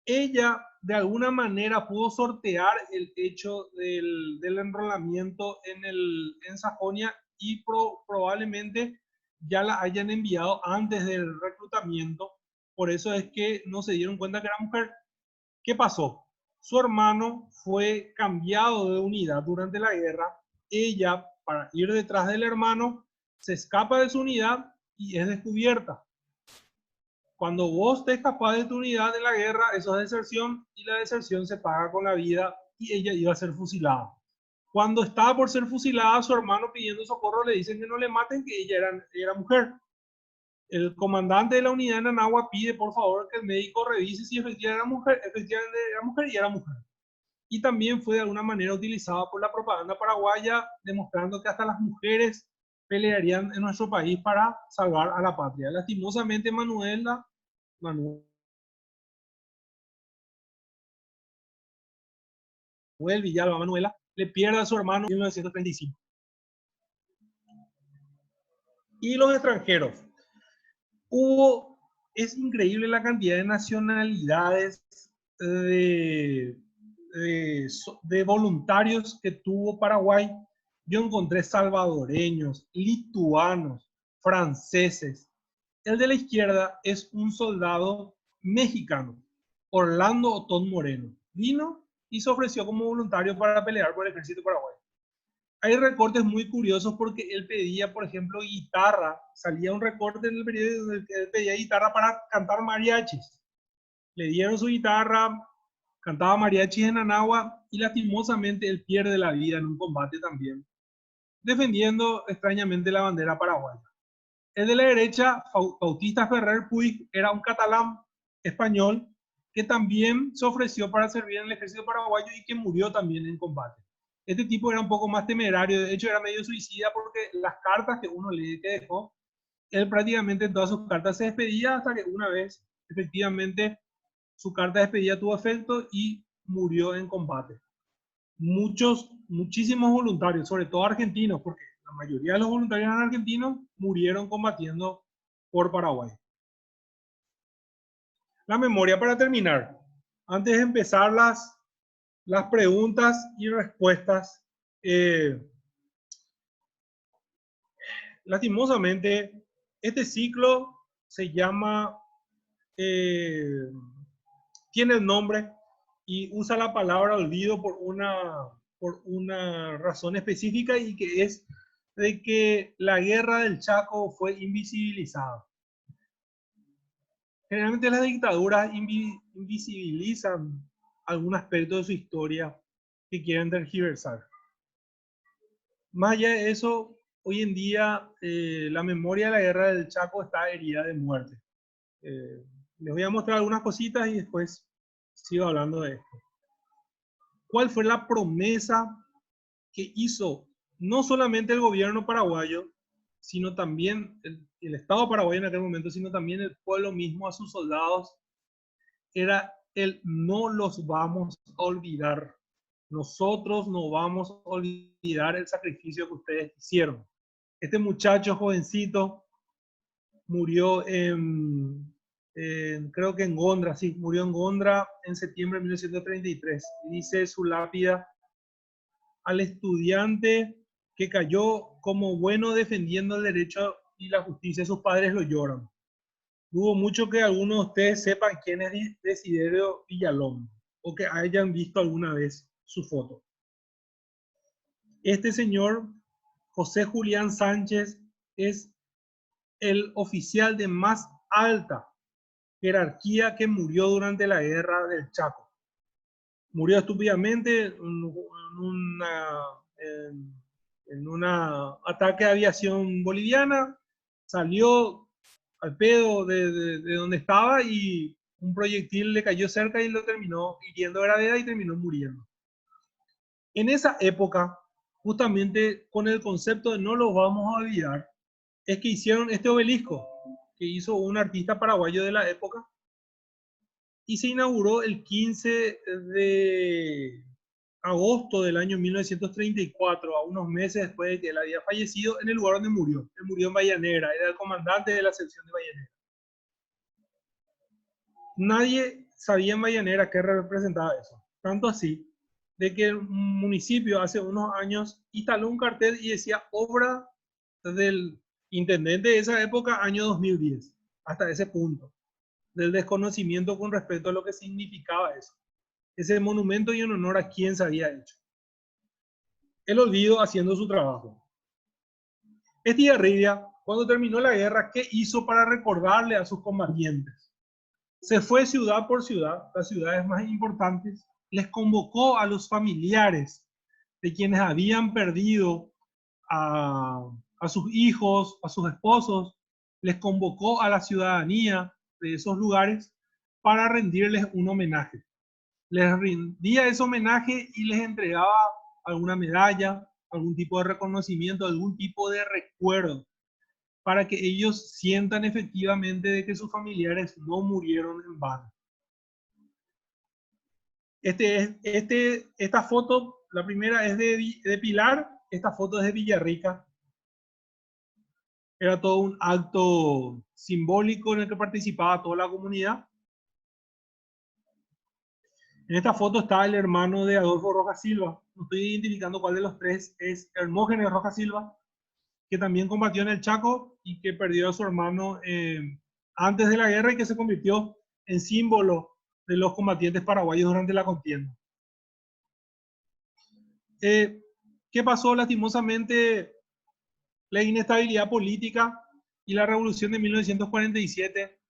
Ella de alguna manera pudo sortear el hecho del enrolamiento en Sajonia y probablemente ya la hayan enviado antes del reclutamiento. Por eso es que no se dieron cuenta que era mujer. ¿Qué pasó? Su hermano fue cambiado de unidad durante la guerra. Ella, para ir detrás del hermano, se escapa de su unidad y es descubierta. Cuando vos te escapás de tu unidad en la guerra, eso es deserción y la deserción se paga con la vida y ella iba a ser fusilada. Cuando estaba por ser fusilada, su hermano pidiendo socorro le dicen que no le maten, que ella era mujer. El comandante de la unidad en Anagua pide por favor que el médico revise si efectivamente era mujer y era mujer. Y también fue de alguna manera utilizada por la propaganda paraguaya, demostrando que hasta las mujeres pelearían en nuestro país para salvar a la patria. Lastimosamente, Manuel Villalba Manuela le pierde a su hermano en 1935. Y los extranjeros. Es increíble la cantidad de nacionalidades de, de voluntarios que tuvo Paraguay. Yo encontré salvadoreños, lituanos, franceses. El de la izquierda es un soldado mexicano, Orlando Otón Moreno. Vino y se ofreció como voluntario para pelear por el ejército paraguayo. Hay recortes muy curiosos porque él pedía, por ejemplo, guitarra. Salía un recorte en el periódico en el que él pedía guitarra para cantar mariachis. Le dieron su guitarra, cantaba mariachis en Anagua y lastimosamente él pierde la vida en un combate también, defendiendo extrañamente la bandera paraguaya. El de la derecha, Bautista Ferrer Puig, era un catalán español que también se ofreció para servir en el ejército paraguayo y que murió también en combate. Este tipo era un poco más temerario, de hecho era medio suicida porque las cartas que uno le dejó, él prácticamente en todas sus cartas se despedía hasta que una vez efectivamente su carta de despedida tuvo efecto y murió en combate. Muchísimos voluntarios, sobre todo argentinos, porque la mayoría de los voluntarios argentinos murieron combatiendo por Paraguay. La memoria para terminar. Antes de empezar las preguntas y respuestas, lastimosamente, este ciclo se llama, tiene el nombre y usa la palabra olvido por una razón específica y que es de que la guerra del Chaco fue invisibilizada. Generalmente las dictaduras invisibilizan algún aspecto de su historia que quieren tergiversar. Más allá de eso, hoy en día la memoria de la guerra del Chaco está herida de muerte. Les voy a mostrar algunas cositas y después sigo hablando de esto. ¿Cuál fue la promesa que hizo no solamente el gobierno paraguayo, sino también el Estado paraguayo en aquel momento, sino también el pueblo mismo a sus soldados? Era el no los vamos a olvidar. Nosotros no vamos a olvidar el sacrificio que ustedes hicieron. Este muchacho jovencito murió creo que en Gondra, sí, murió en Gondra en septiembre de 1933. Dice su lápida: al estudiante que cayó como bueno defendiendo el derecho y la justicia, sus padres lo lloran. Dudo mucho que algunos de ustedes sepan quién es Desiderio Villalón o que hayan visto alguna vez su foto. Este señor, José Julián Sánchez, es el oficial de más alta jerarquía que murió durante la guerra del Chaco. Murió estúpidamente en en un ataque de aviación boliviana, salió al pedo de donde estaba y un proyectil le cayó cerca y lo terminó hiriendo de gravedad y terminó muriendo. En esa época, justamente con el concepto de no los vamos a olvidar, es que hicieron este obelisco que hizo un artista paraguayo de la época y se inauguró el 15 de agosto del año 1934, a unos meses después de que él había fallecido, en el lugar donde murió. Él murió en Bahía Negra, era el comandante de la sección de Bahía Negra. Nadie sabía en Bahía Negra qué representaba eso. Tanto así, de que el municipio hace unos años instaló un cartel y decía obra del intendente de esa época, año 2010, hasta ese punto, del desconocimiento con respecto a lo que significaba eso. Ese monumento y en honor a quién se había hecho. El olvido haciendo su trabajo. Estigarribia, cuando terminó la guerra, ¿qué hizo para recordarle a sus combatientes? Se fue ciudad por ciudad, las ciudades más importantes, les convocó a los familiares de quienes habían perdido a sus hijos, a sus esposos, les convocó a la ciudadanía de esos lugares para rendirles un homenaje. Les rendía ese homenaje y les entregaba alguna medalla, algún tipo de reconocimiento, algún tipo de recuerdo, para que ellos sientan efectivamente de que sus familiares no murieron en vano. Esta foto, la primera es de Pilar, esta foto es de Villarrica. Era todo un acto simbólico en el que participaba toda la comunidad. En esta foto está el hermano de Adolfo Rojas Silva. No estoy identificando cuál de los tres es Hermógenes Rojas Silva, que también combatió en el Chaco y que perdió a su hermano antes de la guerra y que se convirtió en símbolo de los combatientes paraguayos durante la contienda. ¿Qué pasó? Lastimosamente, la inestabilidad política y la revolución de 1947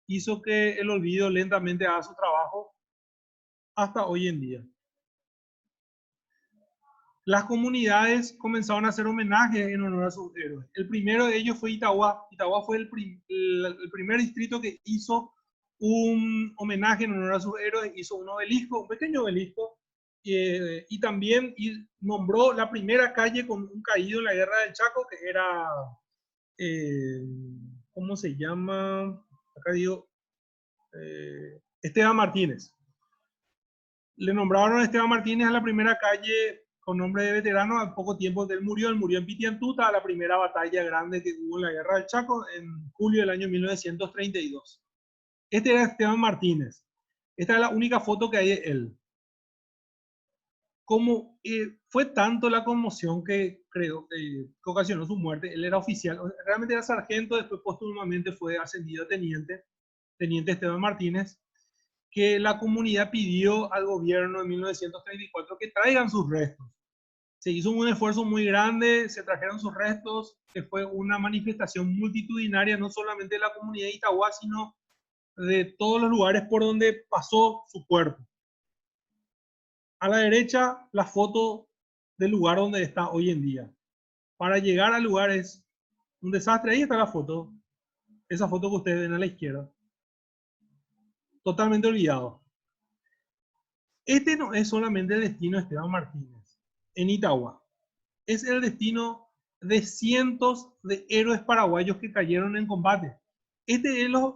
hizo que el olvido lentamente haga su trabajo hasta hoy en día. Las comunidades comenzaron a hacer homenajes en honor a sus héroes. El primero de ellos fue Itagua. Itagua fue el primer distrito que hizo un homenaje en honor a sus héroes, hizo un obelisco, un pequeño obelisco, y también nombró la primera calle con un caído en la guerra del Chaco, que era, ¿cómo se llama? Acá digo, Esteban Martínez. Le nombraron a Esteban Martínez a la primera calle con nombre de veterano al poco tiempo que él murió en Pitiantuta, a la primera batalla grande que hubo en la guerra del Chaco en julio del año 1932. Este era Esteban Martínez. Esta es la única foto que hay de él. Como fue tanto la conmoción que creo que ocasionó su muerte, él era oficial, realmente era sargento, después póstumamente fue ascendido a teniente Esteban Martínez, que la comunidad pidió al gobierno en 1934 que traigan sus restos. Se hizo un esfuerzo muy grande, se trajeron sus restos, que fue una manifestación multitudinaria, no solamente de la comunidad de Itagua, sino de todos los lugares por donde pasó su cuerpo. A la derecha, la foto del lugar donde está hoy en día. Para llegar al lugar es un desastre. Ahí está la foto. Esa foto que ustedes ven a la izquierda. Totalmente olvidado. Este no es solamente el destino de Esteban Martínez en Itagua. Es el destino de cientos de héroes paraguayos que cayeron en combate. Este es los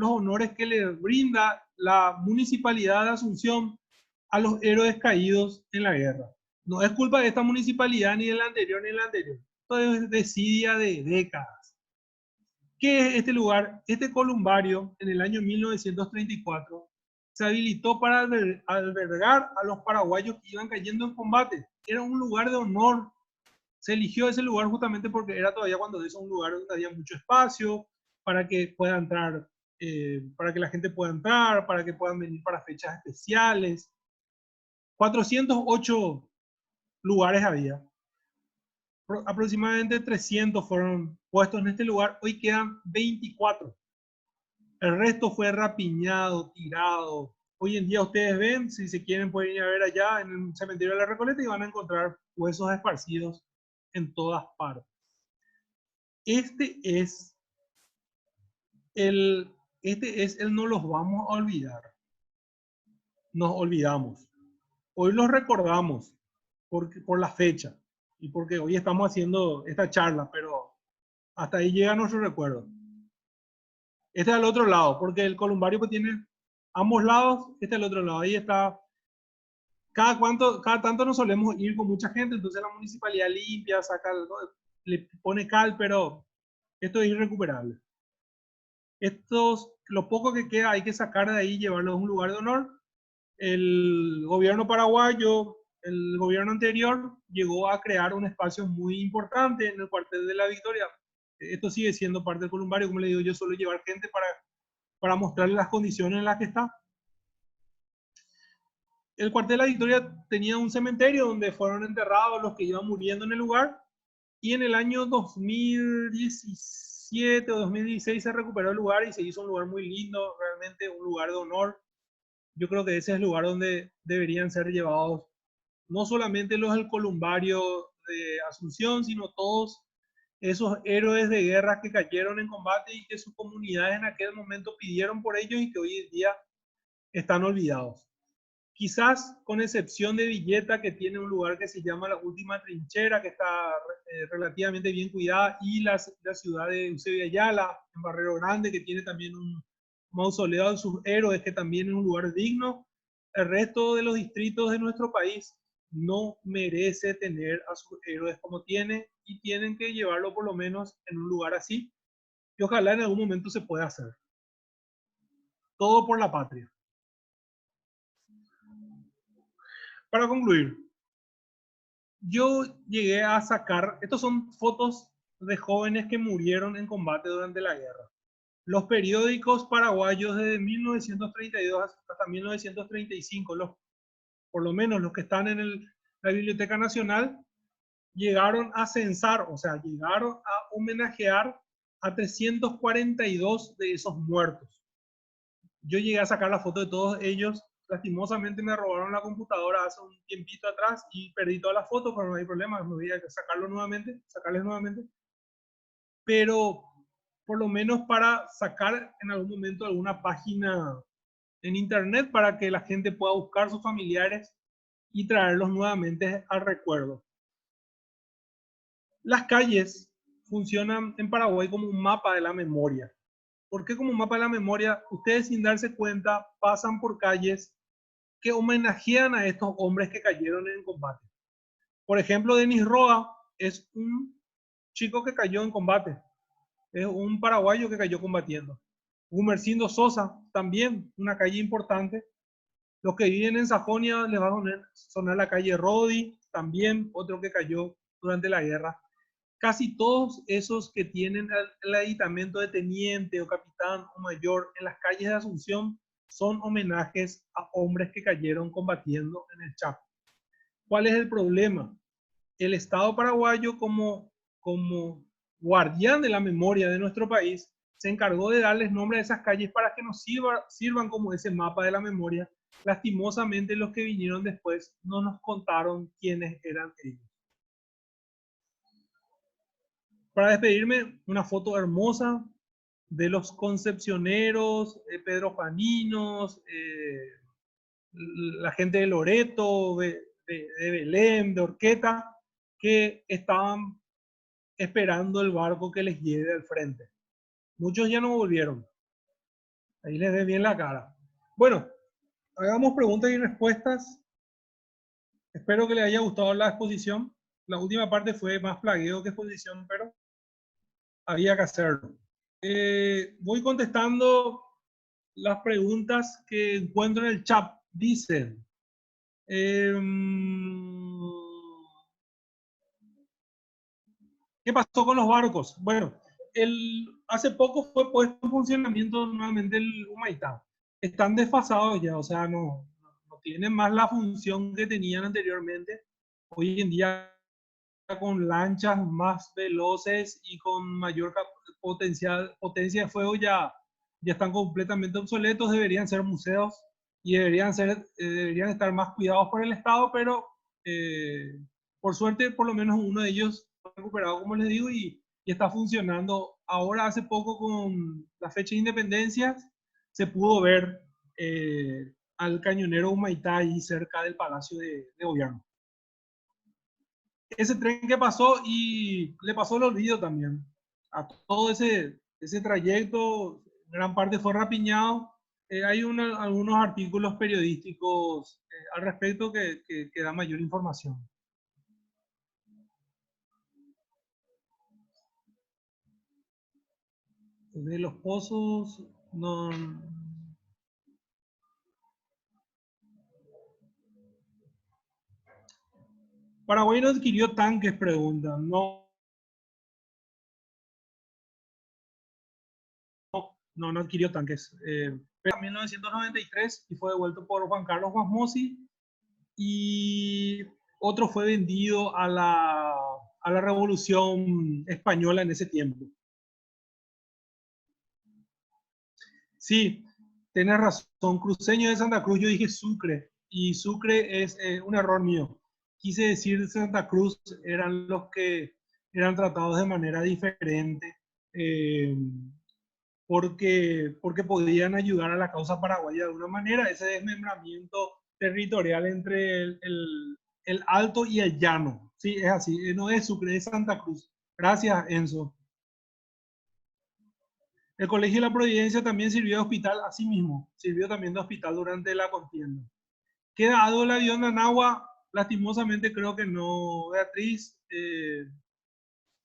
honores que le brinda la municipalidad de Asunción a los héroes caídos en la guerra. No es culpa de esta municipalidad, ni de la anterior, ni de la anterior. Esto es desidia de décadas. ¿Qué es este lugar? Este columbario, en el año 1934, se habilitó para albergar a los paraguayos que iban cayendo en combate. Era un lugar de honor. Se eligió ese lugar justamente porque era todavía cuando eso un lugar donde había mucho espacio para que pueda entrar, para que la gente pueda entrar, para que puedan venir para fechas especiales. 408 lugares había. Aproximadamente 300 fueron puestos en este lugar. Hoy quedan 24. El resto fue rapiñado, tirado. Hoy en día ustedes ven, si se quieren pueden ir a ver allá en el cementerio de la Recoleta y van a encontrar huesos esparcidos en todas partes. Este es el no los vamos a olvidar. Nos olvidamos. Hoy los recordamos por la fecha y porque hoy estamos haciendo esta charla, pero hasta ahí llega nuestro recuerdo. Este es al otro lado, porque el columbario pues tiene ambos lados, este es el otro lado. Ahí está. Cada tanto nos solemos ir con mucha gente, entonces la municipalidad limpia, saca, le pone cal, pero esto es irrecuperable. Lo poco que queda hay que sacar de ahí y llevarlo a un lugar de honor. El gobierno paraguayo, el gobierno anterior, llegó a crear un espacio muy importante en el cuartel de la Victoria. Esto sigue siendo parte del columbario, como le digo, yo suelo llevar gente para mostrarle las condiciones en las que está. El cuartel de la Victoria tenía un cementerio donde fueron enterrados los que iban muriendo en el lugar, y en el año 2017 o 2016 se recuperó el lugar y se hizo un lugar muy lindo, realmente un lugar de honor. Yo creo que ese es el lugar donde deberían ser llevados no solamente los del columbario de Asunción, sino todos esos héroes de guerra que cayeron en combate y que sus comunidades en aquel momento pidieron por ellos y que hoy en día están olvidados. Quizás con excepción de Villeta, que tiene un lugar que se llama La Última Trinchera, que está relativamente bien cuidada, y la ciudad de Eusebio Ayala, en Barrero Grande, que tiene también un mausoleo de sus héroes, que también es un lugar digno. El resto de los distritos de nuestro país no merece tener a sus héroes como tiene, y tienen que llevarlo por lo menos en un lugar así, y ojalá en algún momento se pueda hacer. Todo por la patria. Para concluir, yo llegué a sacar, estos son fotos de jóvenes que murieron en combate durante la guerra. Los periódicos paraguayos desde 1932 hasta 1935, por lo menos los que están en la Biblioteca Nacional, llegaron a censar, o sea, llegaron a homenajear a 342 de esos muertos. Yo llegué a sacar la foto de todos ellos. Lastimosamente me robaron la computadora hace un tiempito atrás y perdí todas las fotos, pero no hay problema, me voy a sacarles nuevamente. Pero por lo menos para sacar en algún momento alguna página en internet para que la gente pueda buscar sus familiares y traerlos nuevamente al recuerdo. Las calles funcionan en Paraguay como un mapa de la memoria. ¿Por qué como un mapa de la memoria? Ustedes sin darse cuenta pasan por calles que homenajean a estos hombres que cayeron en combate. Por ejemplo, Denis Roa es un chico que cayó en combate. Es un paraguayo que cayó combatiendo. Gumercindo Sosa, también una calle importante. Los que viven en Sajonia les va a sonar la calle Rodi, también otro que cayó durante la guerra. Casi todos esos que tienen el aditamento de teniente o capitán o mayor en las calles de Asunción son homenajes a hombres que cayeron combatiendo en el Chaco. ¿Cuál es el problema? El Estado paraguayo, como guardián de la memoria de nuestro país, se encargó de darles nombre a esas calles para que nos sirvan como ese mapa de la memoria. Lastimosamente, los que vinieron después no nos contaron quiénes eran ellos. Para despedirme, una foto hermosa de los concepcioneros, Pedro Juaninos, la gente de Loreto, de Belém, de Orqueta, que estaban esperando el barco que les lleve al frente. Muchos ya no volvieron. Ahí les ve bien la cara. Bueno, hagamos preguntas y respuestas. Espero que les haya gustado la exposición. La última parte fue más plagueo que exposición, pero había que hacerlo. Voy contestando las preguntas que encuentro en el chat. Dicen, ¿qué pasó con los barcos? Bueno, hace poco fue puesto en funcionamiento nuevamente el Humaitá. Están desfasados ya, o sea, no tienen más la función que tenían anteriormente. Hoy en día, con lanchas más veloces y con mayor potencia de fuego, ya están completamente obsoletos, deberían ser museos y deberían estar más cuidados por el Estado, pero Por suerte, por lo menos uno de ellos fue recuperado, como les digo, y está funcionando. Ahora, hace poco, con la fecha de independencia, se pudo ver al cañonero Humaitá ahí cerca del Palacio de Gobierno. Ese tren que pasó y le pasó el olvido también. A todo ese trayecto, gran parte fue rapiñado. Hay algunos artículos periodísticos al respecto que dan mayor información. De los pozos, no. Paraguay no adquirió tanques, preguntan. No, no adquirió tanques. Pero en 1993 y fue devuelto por Juan Carlos Guasmosi, y otro fue vendido a la Revolución Española en ese tiempo. Sí, tienes razón. Cruceño de Santa Cruz, yo dije Sucre, y Sucre es un error mío. Quise decir Santa Cruz, eran los que eran tratados de manera diferente, eh, porque podían ayudar a la causa paraguaya de alguna manera, ese desmembramiento territorial entre el alto y el llano. Sí, es así, no es Sucre, es Santa Cruz. Gracias, Enzo. El Colegio de la Providencia también sirvió de hospital, así mismo, sirvió también de hospital durante la contienda. ¿Queda algo el avión de Anagua? Lastimosamente creo que no, Beatriz.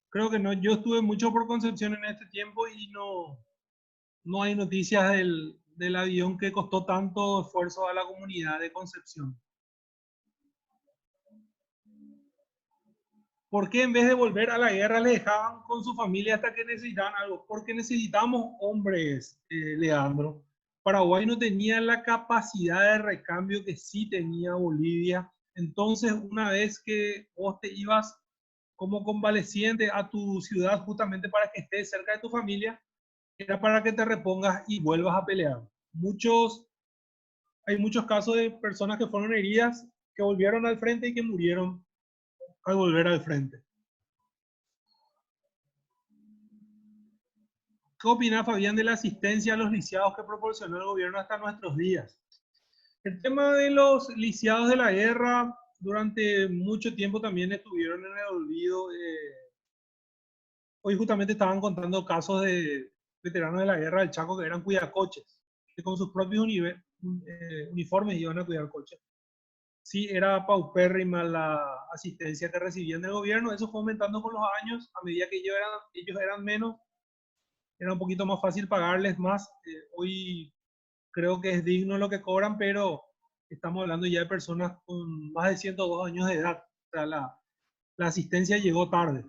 Creo que no. Yo estuve mucho por Concepción en este tiempo y no hay noticias del avión que costó tanto esfuerzo a la comunidad de Concepción. ¿Por qué en vez de volver a la guerra le dejaban con su familia hasta que necesitaban algo? Porque necesitamos hombres, Leandro. Paraguay no tenía la capacidad de recambio que sí tenía Bolivia. Entonces, una vez que vos te ibas como convaleciente a tu ciudad justamente para que estés cerca de tu familia, era para que te repongas y vuelvas a pelear. Hay muchos casos de personas que fueron heridas, que volvieron al frente y que murieron al volver al frente. ¿Qué opina Fabián de la asistencia a los lisiados que proporcionó el gobierno hasta nuestros días? El tema de los lisiados de la guerra durante mucho tiempo también estuvieron en el olvido. Hoy justamente estaban contando casos de veteranos de la guerra del Chaco que eran cuidacoches, que con sus propios uniformes iban a cuidar coches. Sí, era paupérrima la asistencia que recibían del gobierno. Eso fue aumentando con los años, a medida que ellos eran menos, era un poquito más fácil pagarles más. Hoy creo que es digno lo que cobran, pero estamos hablando ya de personas con más de 102 años de edad. O sea, la asistencia llegó tarde.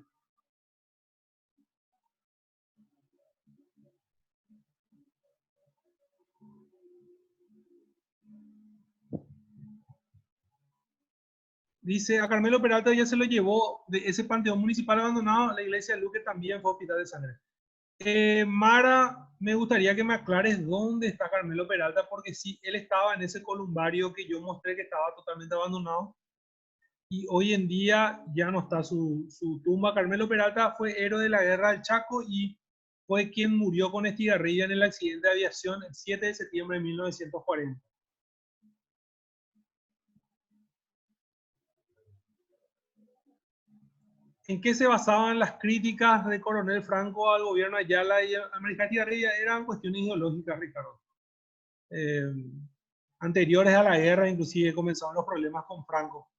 Dice, a Carmelo Peralta ya se lo llevó de ese panteón municipal abandonado, la iglesia de Luque también fue hospital de sangre. Mara, me gustaría que me aclares dónde está Carmelo Peralta, porque sí, él estaba en ese columbario que yo mostré que estaba totalmente abandonado, y hoy en día ya no está su tumba. Carmelo Peralta fue héroe de la guerra del Chaco y fue quien murió con Estigarribia en el accidente de aviación el 7 de septiembre de 1940. ¿En qué se basaban las críticas de Coronel Franco al gobierno de Ayala y a Mariscal Estigarribia? Eran cuestiones ideológicas, Ricardo. Eh, Anteriores a la guerra, inclusive comenzaron los problemas con Franco.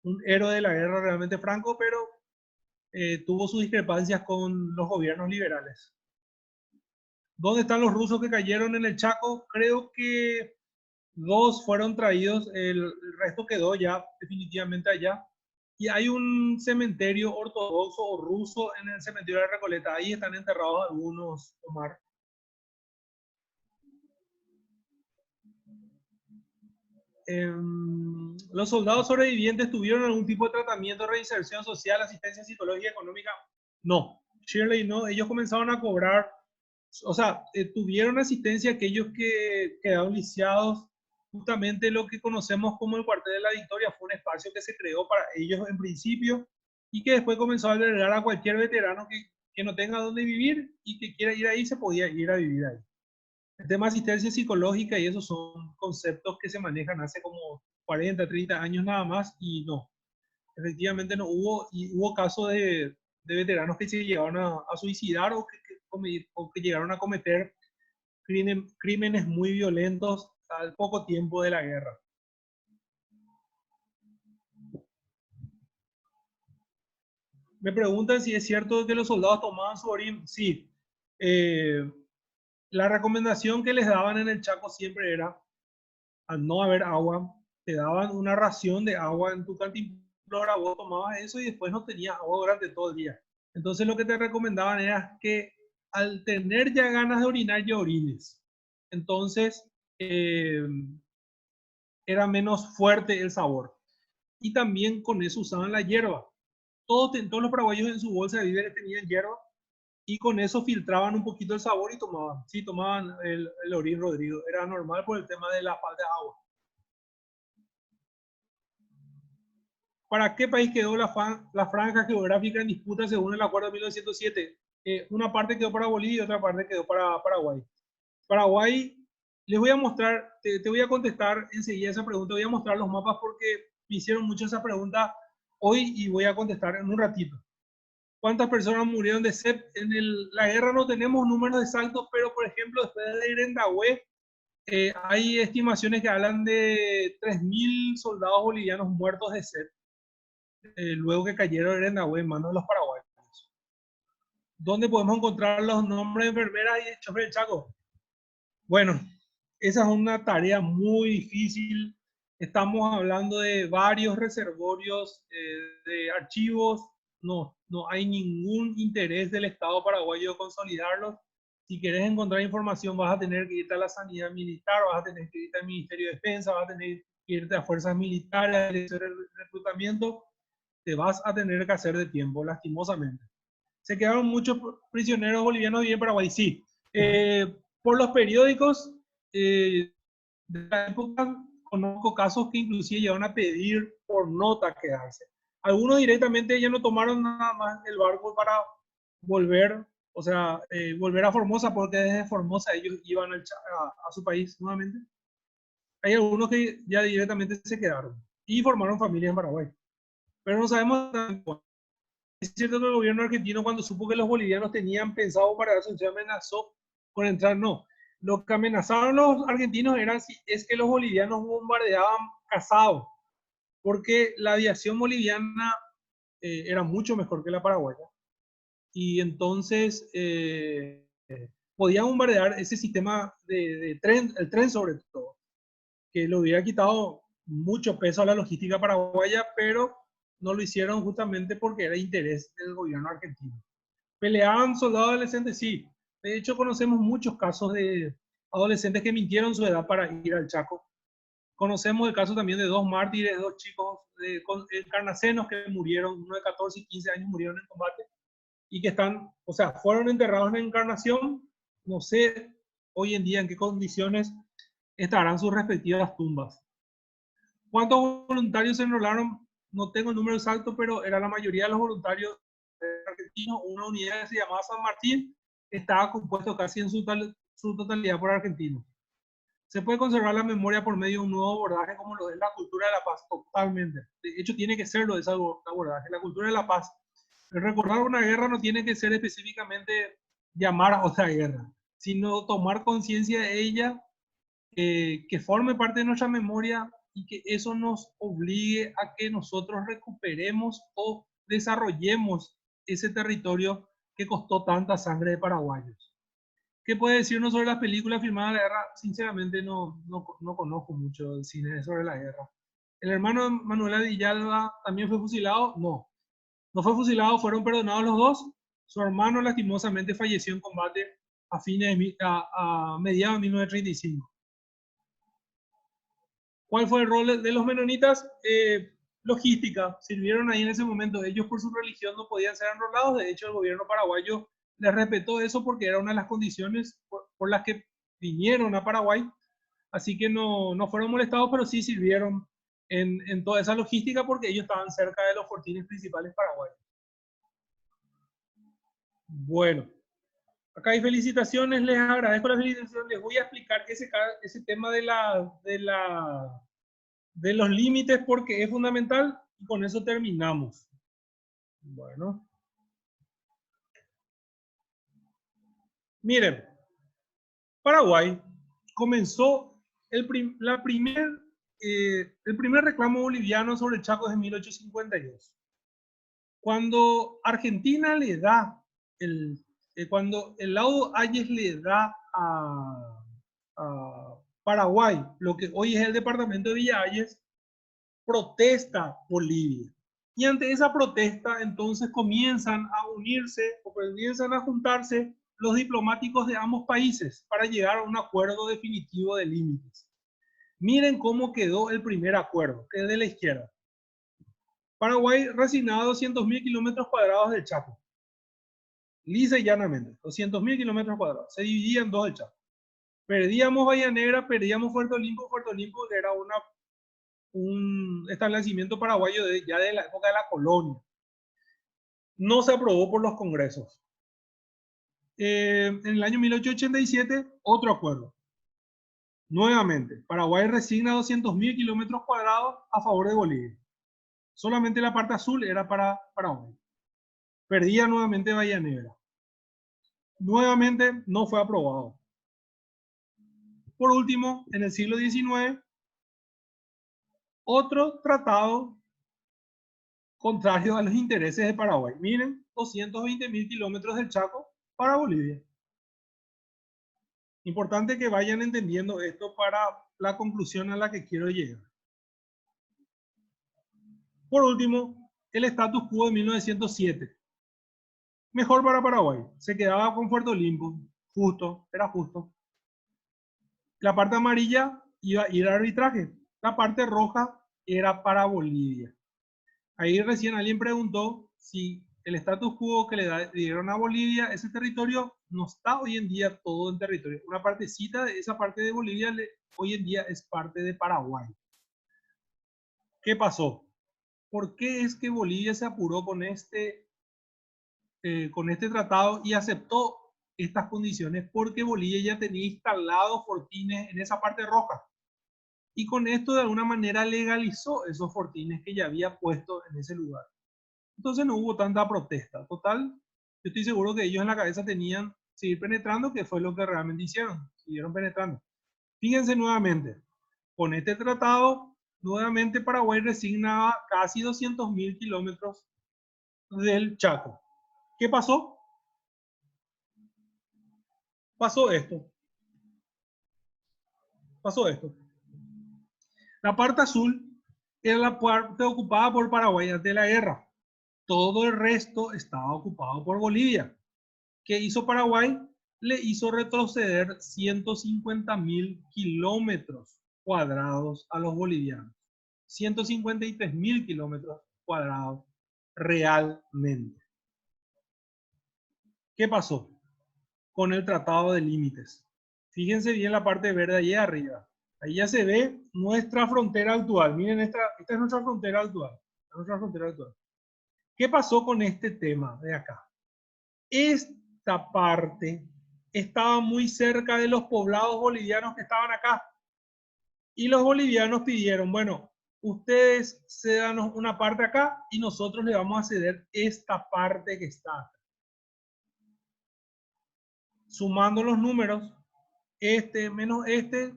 Un héroe de la guerra realmente Franco, pero tuvo sus discrepancias con los gobiernos liberales. ¿Dónde están los rusos que cayeron en el Chaco? Creo que dos fueron traídos, el resto quedó ya definitivamente allá. Y hay un cementerio ortodoxo o ruso en el cementerio de Recoleta. Ahí están enterrados algunos, Omar. Los soldados sobrevivientes tuvieron algún tipo de tratamiento, reinserción social, asistencia psicológica, económica. No, Shirley no. Ellos comenzaron a cobrar, o sea, tuvieron asistencia aquellos que quedaron lisiados justamente lo que conocemos como el Cuartel de la Victoria fue un espacio que se creó para ellos en principio y que después comenzó a albergar a cualquier veterano que no tenga dónde vivir y que quiera ir ahí, se podía ir a vivir ahí. El tema de asistencia psicológica y esos son conceptos que se manejan hace como 40, 30 años nada más y no, efectivamente no hubo, y hubo casos de veteranos que se llegaron a suicidar o que llegaron a cometer crímenes muy violentos al poco tiempo de la guerra. Me preguntan si es cierto que los soldados tomaban su orín. Sí. Eh, la recomendación que les daban en el Chaco siempre era, al no haber agua, te daban una ración de agua en tu cantimplora, vos tomabas eso y después no tenías agua durante todo el día. Entonces lo que te recomendaban era que al tener ya ganas de orinar, ya orines. Entonces eh, era menos fuerte el sabor. Y también con eso usaban la hierba. Todos los paraguayos en su bolsa de víveres tenían hierba y con eso filtraban un poquito el sabor y tomaban. Sí, tomaban el orín Rodrigo. Era normal por el tema de la falta de agua. ¿Para qué país quedó la franja geográfica en disputa según el acuerdo de 1907? Una parte quedó para Bolivia y otra parte quedó para Paraguay. Paraguay, les voy a mostrar, te voy a contestar enseguida esa pregunta, voy a mostrar los mapas porque me hicieron mucho esa pregunta hoy y voy a contestar en un ratito. ¿Cuántas personas murieron de sed? La guerra no tenemos números exactos, pero por ejemplo, después de Irendahué, hay estimaciones que hablan de 3.000 soldados bolivianos muertos de sed, luego que cayeron en Irendahué en manos de los paraguayos. ¿Dónde podemos encontrar los nombres de enfermeras y de chofer del Chaco? Bueno, esa es una tarea muy difícil. Estamos hablando de varios reservorios de archivos. No hay ningún interés del Estado paraguayo de consolidarlos. Si querés encontrar información, vas a tener que irte a la sanidad militar, vas a tener que irte al Ministerio de Defensa, vas a tener que irte a fuerzas militares, a hacer el reclutamiento. Te vas a tener que hacer de tiempo, lastimosamente. Se quedaron muchos prisioneros bolivianos y en Paraguay, sí. Por los periódicos de la época, conozco casos que inclusive llegaron a pedir por nota quedarse. Algunos directamente ya no tomaron nada más el barco para volver, o sea, volver a Formosa, porque desde Formosa ellos iban a su país nuevamente. Hay algunos que ya directamente se quedaron y formaron familia en Paraguay. Pero no sabemos. Es cierto que el gobierno argentino, cuando supo que los bolivianos tenían pensado parar, se amenazó con entrar. No, lo que amenazaron los argentinos es que los bolivianos bombardeaban cazados, porque la aviación boliviana era mucho mejor que la paraguaya. Y entonces podían bombardear ese sistema de tren, el tren sobre todo, que le hubiera quitado mucho peso a la logística paraguaya, pero no lo hicieron justamente porque era interés del gobierno argentino. ¿Peleaban soldados adolescentes? Sí. De hecho, conocemos muchos casos de adolescentes que mintieron su edad para ir al Chaco. Conocemos el caso también de dos mártires, dos chicos carnacenos que murieron, uno de 14 y 15 años murieron en combate y que están, o sea, fueron enterrados en Encarnación. No sé hoy en día en qué condiciones estarán sus respectivas tumbas. ¿Cuántos voluntarios se enrolaron? No tengo el número exacto, pero era la mayoría de los voluntarios argentinos. Una unidad que se llamaba San Martín estaba compuesto casi en su totalidad por argentinos. Se puede conservar la memoria por medio de un nuevo abordaje como lo es la cultura de la paz, totalmente. De hecho, tiene que serlo ese abordaje, la cultura de la paz. El recordar una guerra no tiene que ser específicamente llamar a otra guerra, sino tomar conciencia de ella, que forme parte de nuestra memoria y que eso nos obligue a que nosotros recuperemos o desarrollemos ese territorio que costó tanta sangre de paraguayos. ¿Qué puede decirnos sobre las películas filmadas de la guerra? Sinceramente no conozco mucho del cine sobre la guerra. ¿El hermano de Manuela Villalba también fue fusilado? No fue fusilado, fueron perdonados los dos. Su hermano lastimosamente falleció en combate a mediados de 1935. ¿Cuál fue el rol de los menonitas? Logística, sirvieron ahí en ese momento. Ellos por su religión no podían ser enrolados, de hecho el gobierno paraguayo les respetó eso porque era una de las condiciones por las que vinieron a Paraguay. así que no fueron molestados, pero sí sirvieron en toda esa logística porque ellos estaban cerca de los fortines principales paraguayos. Bueno, acá hay felicitaciones, les agradezco las felicitaciones, les voy a explicar ese tema de los límites porque es fundamental y con eso terminamos. Bueno. Miren, Paraguay comenzó el primer reclamo boliviano sobre el Chaco es en 1852. Cuando Argentina le da, cuando el laudo Hayes le da a Paraguay lo que hoy es el departamento de Villa Hayes, protesta Bolivia. Y ante esa protesta, entonces comienzan a unirse o comienzan a juntarse los diplomáticos de ambos países para llegar a un acuerdo definitivo de límites. Miren cómo quedó el primer acuerdo, que es de la izquierda. Paraguay resignaba 200.000 kilómetros cuadrados del Chaco. Lisa y llanamente, 200.000 kilómetros cuadrados. Se dividía en dos el Chaco. Perdíamos Bahía Negra, perdíamos Puerto Limpo. Puerto Limpo era un establecimiento paraguayo ya de la época de la colonia. No se aprobó por los congresos. En el año 1887, otro acuerdo. Nuevamente, Paraguay resigna 200.000 kilómetros cuadrados a favor de Bolivia. Solamente la parte azul era para Paraguay. Perdía nuevamente Bahía Negra. Nuevamente no fue aprobado. Por último, en el siglo XIX, otro tratado contrario a los intereses de Paraguay. Miren, 220.000 kilómetros del Chaco para Bolivia. Importante que vayan entendiendo esto para la conclusión a la que quiero llegar. Por último, el status quo de 1907. Mejor para Paraguay. Se quedaba con Puerto Limpo. Justo, era justo. La parte amarilla iba a ir al arbitraje. La parte roja era para Bolivia. Ahí recién alguien preguntó si el status quo que le dieron a Bolivia, ese territorio, no está hoy en día todo en territorio. Una partecita de esa parte de Bolivia hoy en día es parte de Paraguay. ¿Qué pasó? ¿Por qué es que Bolivia se apuró con este tratado y aceptó estas condiciones? Porque Bolivia ya tenía instalados fortines en esa parte roja. Y con esto de alguna manera legalizó esos fortines que ya había puesto en ese lugar. Entonces no hubo tanta protesta. Total, yo estoy seguro que ellos en la cabeza tenían seguir penetrando, que fue lo que realmente hicieron. Siguieron penetrando. Fíjense nuevamente, con este tratado, nuevamente Paraguay resignaba casi 200.000 kilómetros del Chaco. ¿Qué pasó? Pasó esto. Pasó esto. La parte azul era la parte ocupada por Paraguay antes de la guerra. Todo el resto estaba ocupado por Bolivia. ¿Qué hizo Paraguay? Le hizo retroceder 150.000 kilómetros cuadrados a los bolivianos. 153.000 kilómetros cuadrados realmente. ¿Qué pasó con el Tratado de Límites? Fíjense bien la parte verde allí arriba. Ahí ya se ve nuestra frontera actual. Miren, esta es nuestra frontera actual. ¿Qué pasó con este tema de acá? Esta parte estaba muy cerca de los poblados bolivianos que estaban acá. Y los bolivianos pidieron, bueno, ustedes cédanos una parte acá y nosotros le vamos a ceder esta parte que está acá. Sumando los números, este menos este,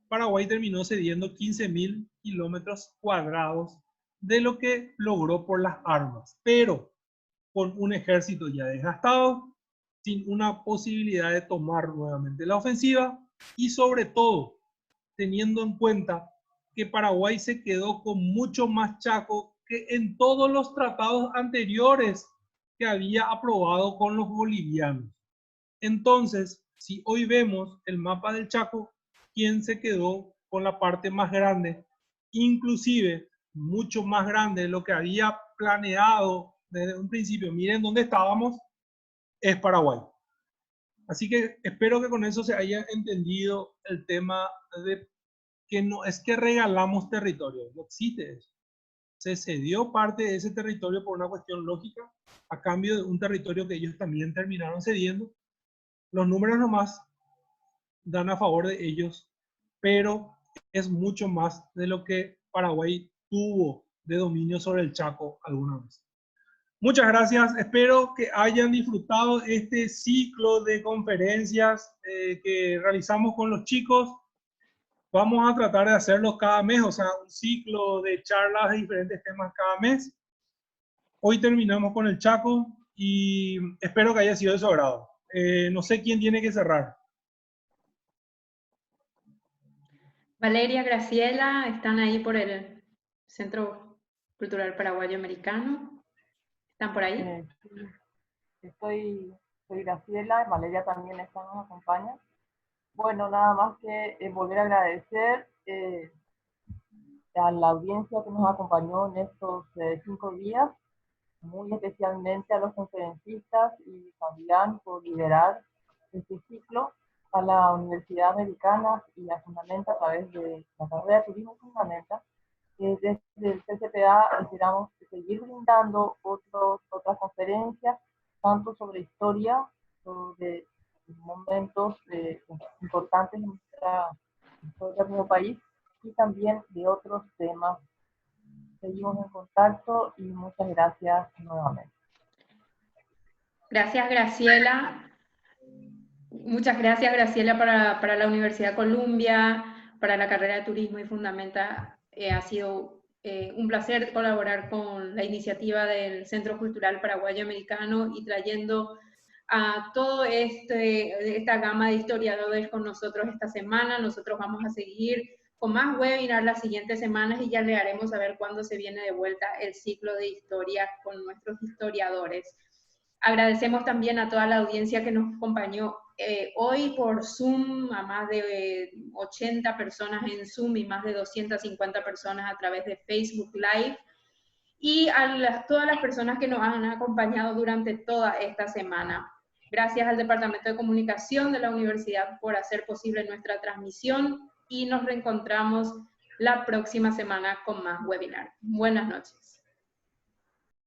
Paraguay terminó cediendo 15.000 kilómetros cuadrados de lo que logró por las armas, pero con un ejército ya desgastado, sin una posibilidad de tomar nuevamente la ofensiva y sobre todo teniendo en cuenta que Paraguay se quedó con mucho más Chaco que en todos los tratados anteriores que había aprobado con los bolivianos. Entonces, si hoy vemos el mapa del Chaco, ¿quién se quedó con la parte más grande? Inclusive mucho más grande de lo que había planeado desde un principio. Miren dónde estábamos, es Paraguay. Así que espero que con eso se haya entendido el tema de que no es que regalamos territorio, no existe eso. Se cedió parte de ese territorio por una cuestión lógica a cambio de un territorio que ellos también terminaron cediendo. Los números nomás dan a favor de ellos, pero es mucho más de lo que Paraguay tuvo de dominio sobre el Chaco alguna vez. Muchas gracias, espero que hayan disfrutado este ciclo de conferencias que realizamos con los chicos. Vamos a tratar de hacerlos cada mes, o sea, un ciclo de charlas de diferentes temas cada mes. Hoy terminamos con el Chaco y espero que haya sido de su agrado. No sé quién tiene que cerrar.
Valeria, Graciela, ¿están ahí por el Centro Cultural Paraguayo Americano? ¿Están por ahí?
Soy Graciela, Valeria también nos acompaña. Bueno, nada más que volver a agradecer a la audiencia que nos acompañó en estos 5 días, muy especialmente a los conferencistas y Fabián por liderar este ciclo, a la Universidad Americana y a Fundamenta a través de la carrera de Turismo Fundamenta. Desde el CCPA esperamos seguir brindando otras conferencias, tanto sobre historia, sobre momentos importantes en nuestra historia como país, y también de otros temas. Seguimos en contacto y muchas gracias nuevamente.
Gracias, Graciela. Muchas gracias, Graciela, para la Universidad Columbia, para la carrera de Turismo y Fundamenta. Ha sido un placer colaborar con la iniciativa del Centro Cultural Paraguayo Americano y trayendo a toda esta gama de historiadores con nosotros esta semana. Nosotros vamos a seguir con más webinars las siguientes semanas y ya le haremos saber cuándo se viene de vuelta el ciclo de historia con nuestros historiadores. Agradecemos también a toda la audiencia que nos acompañó hoy por Zoom, a más de 80 personas en Zoom y más de 250 personas a través de Facebook Live, y a todas las personas que nos han acompañado durante toda esta semana. Gracias al Departamento de Comunicación de la Universidad por hacer posible nuestra transmisión y nos reencontramos la próxima semana con más webinars. Buenas noches.